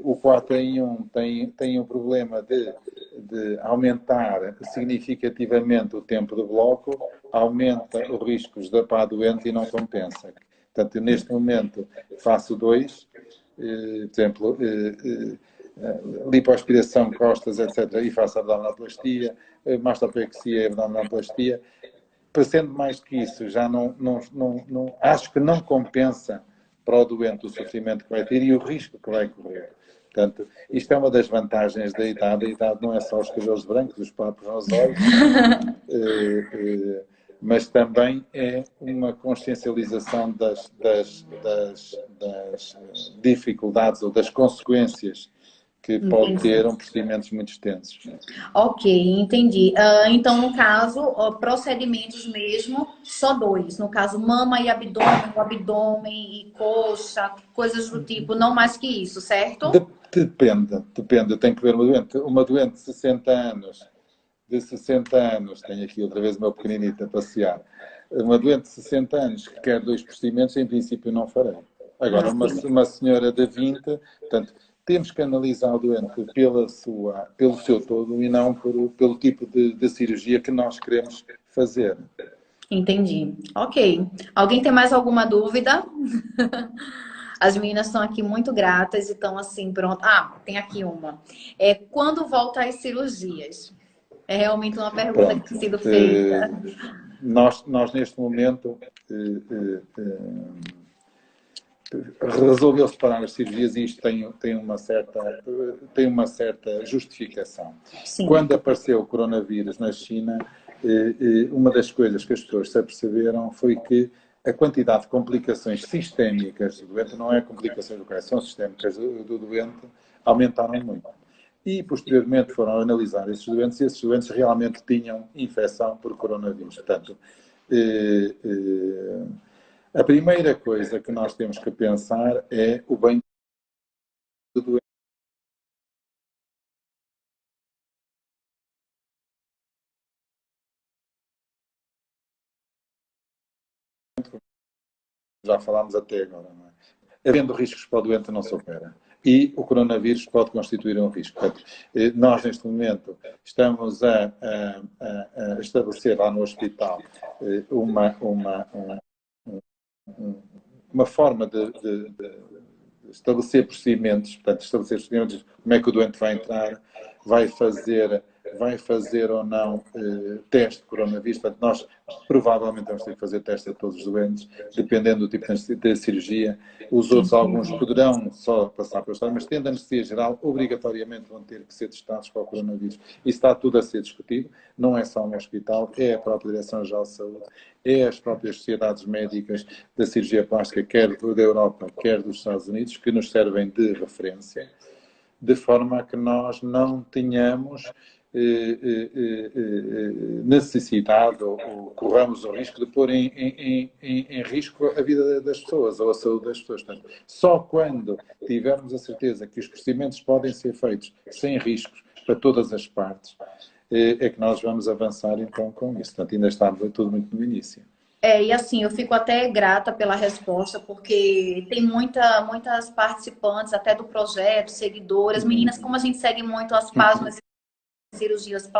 o 4 em 1 tem um problema de aumentar significativamente o tempo do bloco, aumenta os riscos para a doente e não compensa. Portanto, eu, neste momento faço 2, por exemplo, lipoaspiração, costas, etc. E faço abdominoplastia, mastopexia e abdominoplastia. Parecendo mais que isso, já acho que não compensa para o doente o sofrimento que vai ter e o risco que vai correr. Portanto, isto é uma das vantagens da idade. A idade não é só os cabelos brancos, os papos nos olhos, mas também é uma consciencialização das dificuldades ou das consequências que pode ter procedimentos muito extensos. Ok, entendi. Então, no caso, procedimentos mesmo, só 2. No caso, mama e abdômen, o abdômen e coxa, coisas do tipo, não mais que isso, certo? Depende. Eu tenho que ver uma doente de 60 anos, tenho aqui outra vez o meu pequenino a passear, uma doente de 60 anos que quer 2 procedimentos, em princípio não farei. Agora, uma senhora de 20, portanto, temos que analisar o doente pelo seu todo e não pelo tipo de cirurgia que nós queremos fazer. Entendi. Ok. Alguém tem mais alguma dúvida? As meninas estão aqui muito gratas e estão assim, pronto. Tem aqui uma. Quando volta às cirurgias? É realmente uma pergunta que tem sido feita. Nós neste momento, resolveu separar as cirurgias e isto tem uma certa justificação. Sim. Quando apareceu o coronavírus na China, uma das coisas que as pessoas se aperceberam foi que a quantidade de complicações sistémicas do doente, não é complicações do coração, são sistémicas do doente, aumentaram muito. E, posteriormente, foram analisar esses doentes e esses doentes realmente tinham infecção por coronavírus. Portanto, a primeira coisa que nós temos que pensar é o bem do doente. Já falámos até agora, não é? Havendo riscos para o doente, não se opera. E o coronavírus pode constituir um risco. Portanto, nós, neste momento, estamos a estabelecer lá no hospital uma forma de estabelecer procedimentos, como é que o doente vai entrar, vai fazer ou não teste de coronavírus. Portanto, nós provavelmente vamos ter que fazer teste a todos os doentes, dependendo do tipo de cirurgia. Os outros, alguns poderão só passar pela história, mas tendo anestesia geral, obrigatoriamente vão ter que ser testados para o coronavírus. Isso está tudo a ser discutido, não é só um hospital, é a própria Direção-Geral de Saúde, é as próprias sociedades médicas da cirurgia plástica, quer da Europa, quer dos Estados Unidos, que nos servem de referência, de forma a que nós não tenhamos necessidade ou corramos o risco de pôr em risco a vida das pessoas ou a saúde das pessoas. Portanto, só quando tivermos a certeza que os procedimentos podem ser feitos sem riscos para todas as partes, é que nós vamos avançar então com isso. Portanto, ainda está tudo muito no início. E assim, eu fico até grata pela resposta, porque tem muitas participantes até do projeto, seguidoras, meninas, como a gente segue muito as páginas de cirurgias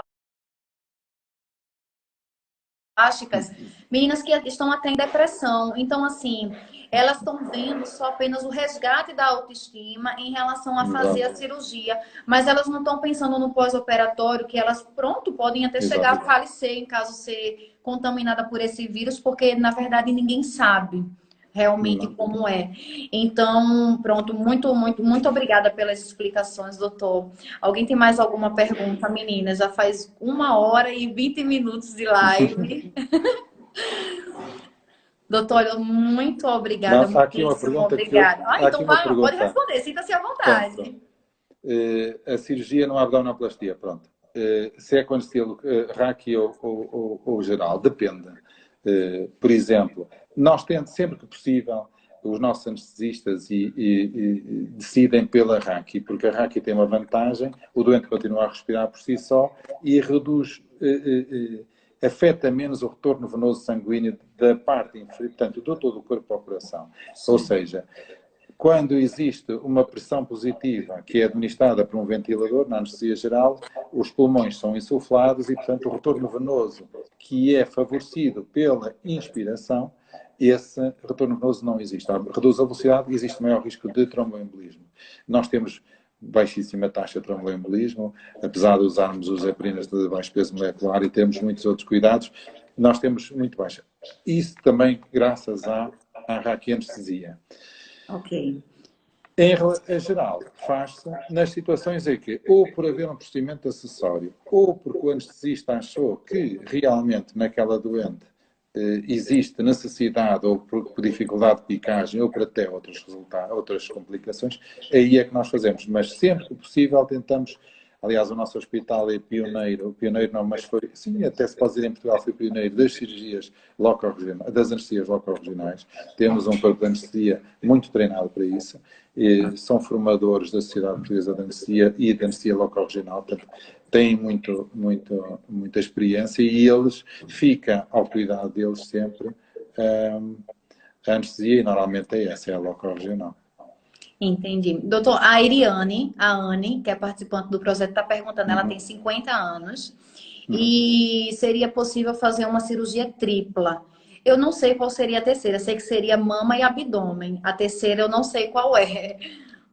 plásticas, meninas que estão até em depressão. Então, assim, elas estão vendo só apenas o resgate da autoestima em relação a fazer a cirurgia, mas elas não estão pensando no pós-operatório, que elas, pronto, podem até chegar a falecer em caso ser contaminada por esse vírus, porque, na verdade, ninguém sabe realmente como é. Então, pronto, muito obrigada pelas explicações, doutor. Alguém tem mais alguma pergunta, meninas? Já faz 1h20 de live. Doutor, muito obrigada. Não, há aqui uma pergunta obrigada. Então pode pergunta. responder, sinta-se à vontade. A cirurgia não há abdominoplastia, pronto. Se é com anestesia Raki ou geral, depende. Por exemplo, nós temos sempre que possível, os nossos anestesistas decidem pela Raki, porque a Raki tem uma vantagem, o doente continua a respirar por si só e reduz, afeta menos o retorno venoso sanguíneo da parte inferior, portanto, do todo o corpo ao coração. Ou seja, quando existe uma pressão positiva que é administrada por um ventilador, na anestesia geral, os pulmões são insuflados e, portanto, o retorno venoso que é favorecido pela inspiração, esse retorno venoso não existe. Reduz a velocidade e existe maior risco de tromboembolismo. Nós temos baixíssima taxa de tromboembolismo, apesar de usarmos os heparines de baixo peso molecular e temos muitos outros cuidados, nós temos muito baixa. Isso também graças à raquianestesia. Ok. Em geral, faz-se nas situações em que, ou por haver um procedimento acessório, ou porque o anestesista achou que realmente naquela doente existe necessidade, ou por dificuldade de picagem, ou por até outras complicações, aí é que nós fazemos. Mas sempre que possível tentamos. Aliás, o nosso hospital é pioneiro não, mas foi, sim, até se pode dizer em Portugal, foi pioneiro das cirurgias das anestesias loco-regionais. Temos um corpo de anestesia muito treinado para isso. São formadores da Sociedade Portuguesa de Anestesia e de Anestesia loco-regional, portanto, têm muita experiência e eles ficam ao cuidado deles sempre a anestesia e normalmente é essa, é a loco-regional. Entendi. Doutor, a Anne, que é participante do projeto, está perguntando, ela tem 50 anos e seria possível fazer uma cirurgia tripla. Eu não sei qual seria a terceira, sei que seria mama e abdômen. A terceira eu não sei qual é,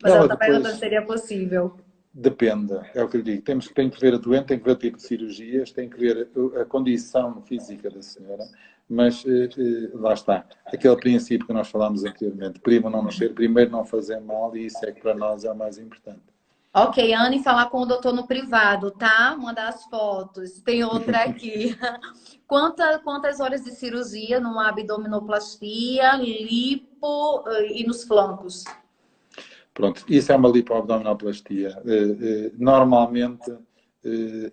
mas ela está perguntando se seria possível. Depende, é o que eu digo. Tem que ver a doente, tem que ver o tipo de cirurgias, tem que ver a condição física da senhora, mas lá está. Aquele princípio que nós falámos anteriormente, primo não nascer, primeiro não fazer mal, e isso é que para nós é o mais importante. Ok, Anne, falar com o doutor no privado, tá? Mandar as fotos. Tem outra aqui. Quantas horas de cirurgia numa abdominoplastia, lipo e nos flancos? Pronto, isso é uma lipoabdominoplastia. Normalmente,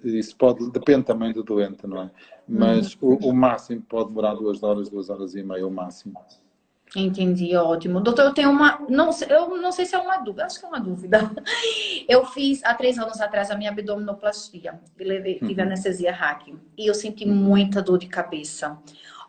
isso depende também do doente, não é? Mas o máximo pode demorar 2 horas, 2h30, o máximo. Entendi, ótimo. Doutor, eu tenho uma... eu não sei se é uma dúvida, acho que é uma dúvida. Eu fiz, há 3 anos atrás, a minha abdominoplastia. Tive anestesia Raki. E eu senti muita dor de cabeça.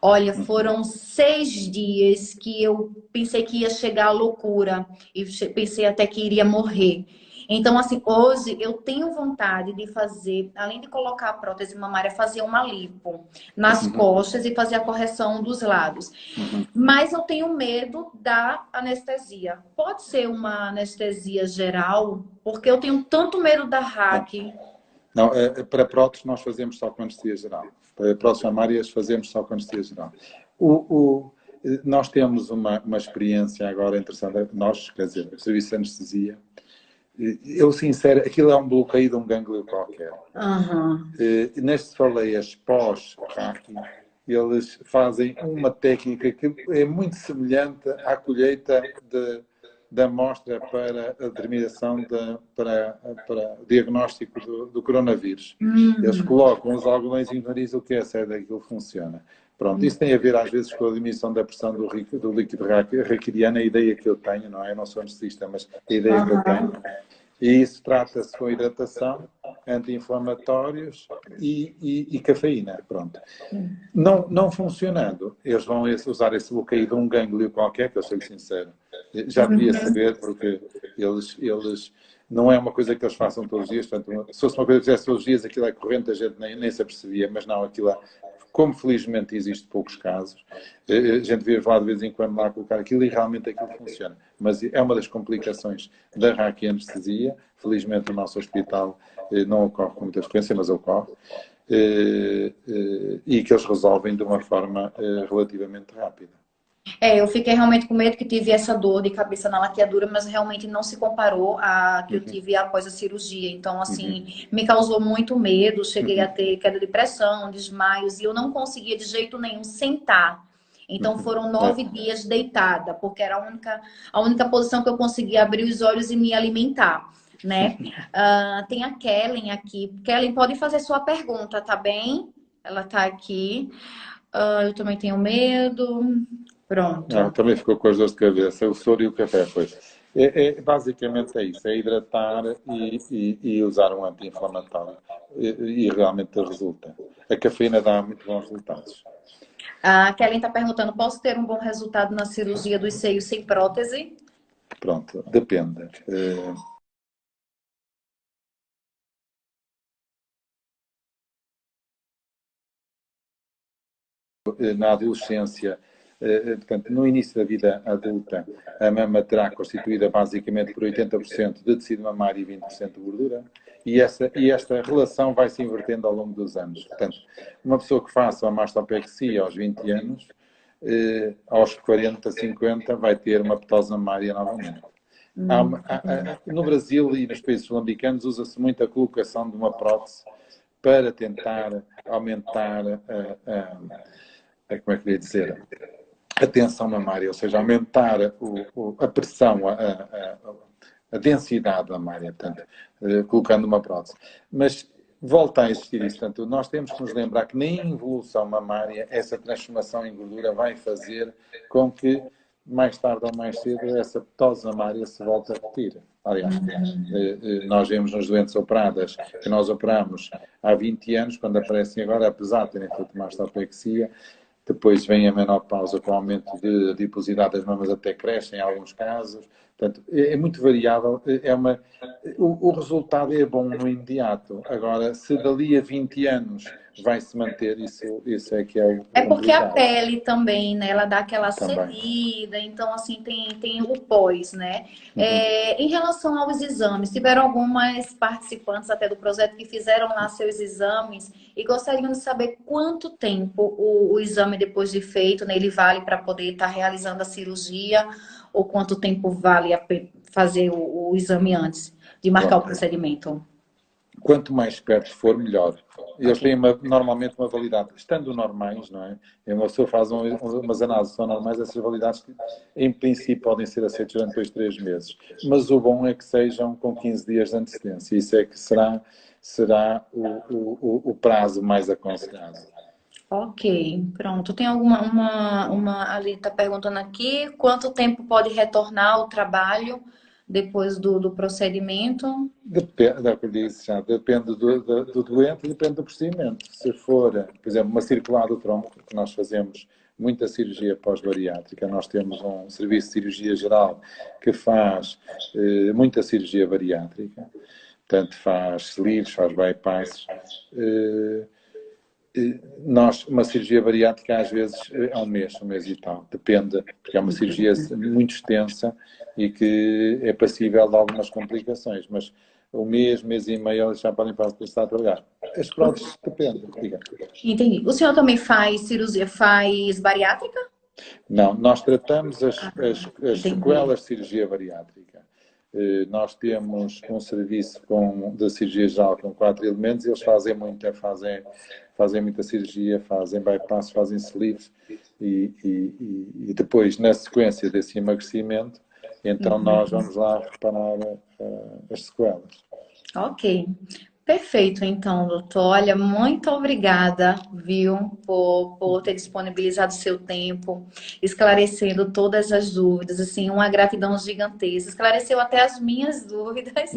Olha, foram 6 dias que eu pensei que ia chegar à loucura. E pensei até que iria morrer. Então, assim, hoje eu tenho vontade de fazer, além de colocar a prótese mamária, fazer uma lipo nas costas e fazer a correção dos lados. Mas eu tenho medo da anestesia. Pode ser uma anestesia geral? Porque eu tenho tanto medo da Raki. Não, para prótese nós fazemos só com anestesia geral. Para próteses mamárias fazemos só com anestesia geral. Nós temos uma experiência agora interessante. Nós, quer dizer, o serviço de anestesia, eu sincero, aquilo é um bloqueio de um gânglio qualquer. Nestes faleias pós-Raki, eles fazem uma técnica que é muito semelhante à colheita da amostra para a determinação, para o diagnóstico do coronavírus. Eles colocam os algodões no nariz, o que é sério, aquilo funciona. Pronto, isso tem a ver às vezes com a diminuição da pressão do líquido raquidiano, a ideia que eu tenho, não é? Eu não sou anestesista, mas a ideia que eu tenho. E isso trata-se com hidratação, anti-inflamatórios e cafeína. Pronto. Não funcionando, eles vão usar esse bloqueio de um gânglio qualquer, que eu sou sincero. Já devia saber, porque eles não é uma coisa que eles façam todos os dias. Portanto, se fosse uma coisa que fizesse todos os dias, aquilo é corrente, a gente nem se apercebia, mas não, aquilo é. Como felizmente existe poucos casos, a gente vê lá de vez em quando lá colocar aquilo e realmente aquilo funciona. Mas é uma das complicações da raquianestesia. Felizmente no nosso hospital não ocorre com muita frequência, mas ocorre. E que eles resolvem de uma forma relativamente rápida. Eu fiquei realmente com medo que tive essa dor de cabeça na laqueadura, mas realmente não se comparou à que eu tive após a cirurgia. Então, assim, me causou muito medo. Cheguei a ter queda de pressão, desmaios, e eu não conseguia de jeito nenhum sentar. Então, foram 9 dias deitada, porque era a única posição que eu conseguia abrir os olhos e me alimentar, né? Tem a Kellen aqui. Kellen, pode fazer sua pergunta, tá bem? Ela tá aqui. Eu também tenho medo. Pronto. Também ficou com as dores de cabeça, o soro e o café, pois. Basicamente é isso, é hidratar e usar um anti-inflamatório. E realmente resulta. A cafeína dá muito bons resultados. A Kellen está perguntando, posso ter um bom resultado na cirurgia dos seios sem prótese? Pronto, depende. Na adolescência, portanto, no início da vida adulta, a mama terá constituída basicamente por 80% de tecido mamário e 20% de gordura, e esta relação vai se invertendo ao longo dos anos. Portanto, uma pessoa que faça a mastopexia aos 20 anos, aos 40, 50, vai ter uma petose mamária novamente. No Brasil e nos países sul-americanos usa-se muito a colocação de uma prótese para tentar aumentar como é que eu ia dizer, a tensão mamária, ou seja, aumentar a pressão, a densidade mamária, portanto, colocando uma prótese. Mas volta a existir isso. Portanto, nós temos que nos lembrar que na involução mamária, essa transformação em gordura vai fazer com que, mais tarde ou mais cedo, essa petose mamária se volte a repetir. Aliás, nós vemos nos doentes operadas, que nós operamos há 20 anos, quando aparecem agora, apesar de terem feito mastopexia, depois vem a menopausa com o aumento de adiposidade das mamas, até crescem em alguns casos. Portanto, é muito variável. O resultado é bom no imediato. Agora, se dali a 20 anos vai se manter, isso é que é o É porque a complicado. pele também, né? Ela dá aquela cedida, então assim tem o pós, né? Em relação aos exames, tiveram algumas participantes até do projeto que fizeram lá seus exames e gostariam de saber quanto tempo o exame depois de feito, né? Ele vale para poder estar realizando a cirurgia, ou quanto tempo vale fazer o exame antes de marcar o procedimento? Quanto mais perto for, melhor. Eles têm normalmente uma validade, estando normais, não é? Uma pessoa faz umas análises que são normais, essas validades, em princípio, podem ser aceitas durante 2, 3 meses. Mas o bom é que sejam com 15 dias de antecedência. Isso é que será o prazo mais aconselhado. Ok, pronto. Tem ali está perguntando aqui, quanto tempo pode retornar ao trabalho depois do procedimento? Depende, é o que eu disse já, depende do doente e depende do procedimento. Se for, por exemplo, uma circular do tronco, que nós fazemos muita cirurgia pós-bariátrica, nós temos um serviço de cirurgia geral que faz muita cirurgia bariátrica, portanto faz sleeves, faz bypasses. Uma cirurgia bariátrica às vezes é um mês e tal, depende, porque é uma cirurgia muito extensa e que é passível de algumas complicações, mas um mês e meio já podem passar a trabalhar. As próteses dependem, diga. Entendi. O senhor também faz cirurgia, faz bariátrica? Não, nós tratamos as sequelas de cirurgia bariátrica. Nós temos um serviço de cirurgia geral com 4 elementos, eles fazem muita cirurgia, fazem bypass, fazem sleeves e depois, na sequência desse emagrecimento, Então nós vamos lá reparar as sequelas. Ok. Perfeito, então, doutor. Olha, muito obrigada, viu, por ter disponibilizado o seu tempo, esclarecendo todas as dúvidas, assim, uma gratidão gigantesca. Esclareceu até as minhas dúvidas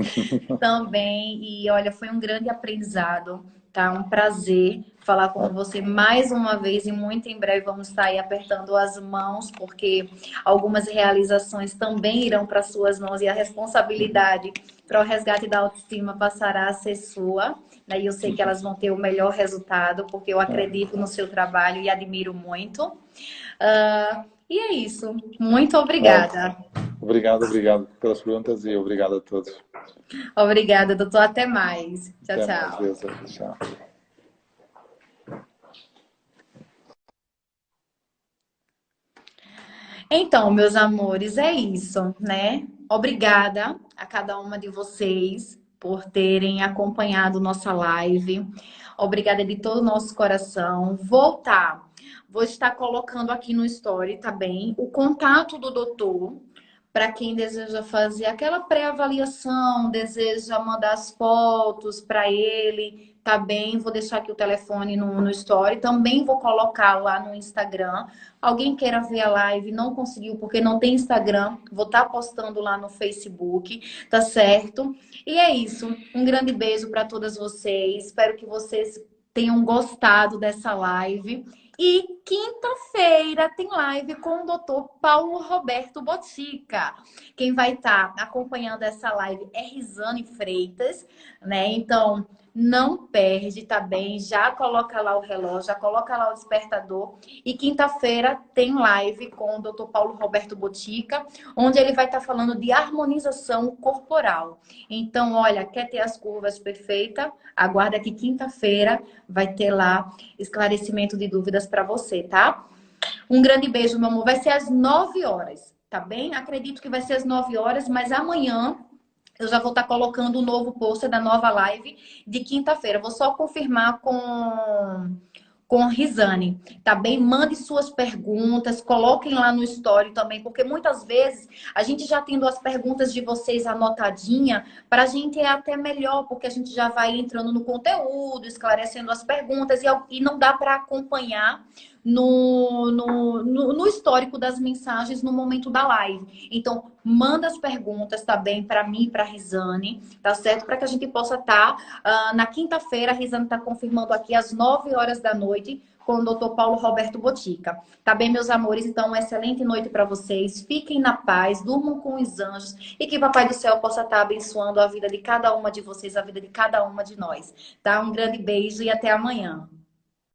também. E olha, foi um grande aprendizado, tá? Um prazer falar com você mais uma vez e muito em breve vamos estar aí apertando as mãos, porque algumas realizações também irão para suas mãos e a responsabilidade para o resgate da autoestima passará a ser sua. Né? E eu sei que elas vão ter o melhor resultado, porque eu acredito no seu trabalho e admiro muito. E é isso. Muito obrigada. Obrigado pelas perguntas e obrigado a todos. Obrigada, doutor. Até mais. Tchau, Até tchau. mais vezes. Tchau. Então, meus amores, é isso, né? Obrigada a cada uma de vocês por terem acompanhado nossa live. Obrigada de todo o nosso coração. Vou estar colocando aqui no story, tá bem? O contato do doutor para quem deseja fazer aquela pré-avaliação, deseja mandar as fotos para ele, tá bem? Vou deixar aqui o telefone no story. Também vou colocar lá no Instagram. Alguém queira ver a live, não conseguiu porque não tem Instagram, vou estar postando lá no Facebook, tá certo? E é isso. Um grande beijo para todas vocês. Espero que vocês tenham gostado dessa live. E quinta-feira tem live com o Dr. Paulo Roberto Botica. Quem vai estar acompanhando essa live é Rizane Freitas, né? Então, não perde, tá bem? Já coloca lá o relógio, já coloca lá o despertador. E quinta-feira tem live com o Dr. Paulo Roberto Botica, onde ele vai estar falando de harmonização corporal. Então, olha, quer ter as curvas perfeitas? Aguarda que quinta-feira vai ter lá esclarecimento de dúvidas para você, tá? Um grande beijo, meu amor. Vai ser às 9 horas, tá bem? Acredito que vai ser às 9 horas, mas amanhã eu já vou estar colocando o novo post da nova live de quinta-feira. Vou só confirmar com Rizane, tá bem? Mande suas perguntas, coloquem lá no story também, porque muitas vezes a gente já tendo as perguntas de vocês anotadinha, para a gente é até melhor, porque a gente já vai entrando no conteúdo, esclarecendo as perguntas, e não dá para acompanhar no histórico das mensagens no momento da live. Então, manda as perguntas, tá bem? Para mim e para a Rizane, tá certo? Para que a gente possa estar na quinta-feira, a Rizane está confirmando aqui às 9 horas da noite com o Dr. Paulo Roberto Botica. Tá bem, meus amores? Então, uma excelente noite para vocês. Fiquem na paz, durmam com os anjos e que Papai do Céu possa estar abençoando a vida de cada uma de vocês, a vida de cada uma de nós. Tá? Um grande beijo e até amanhã.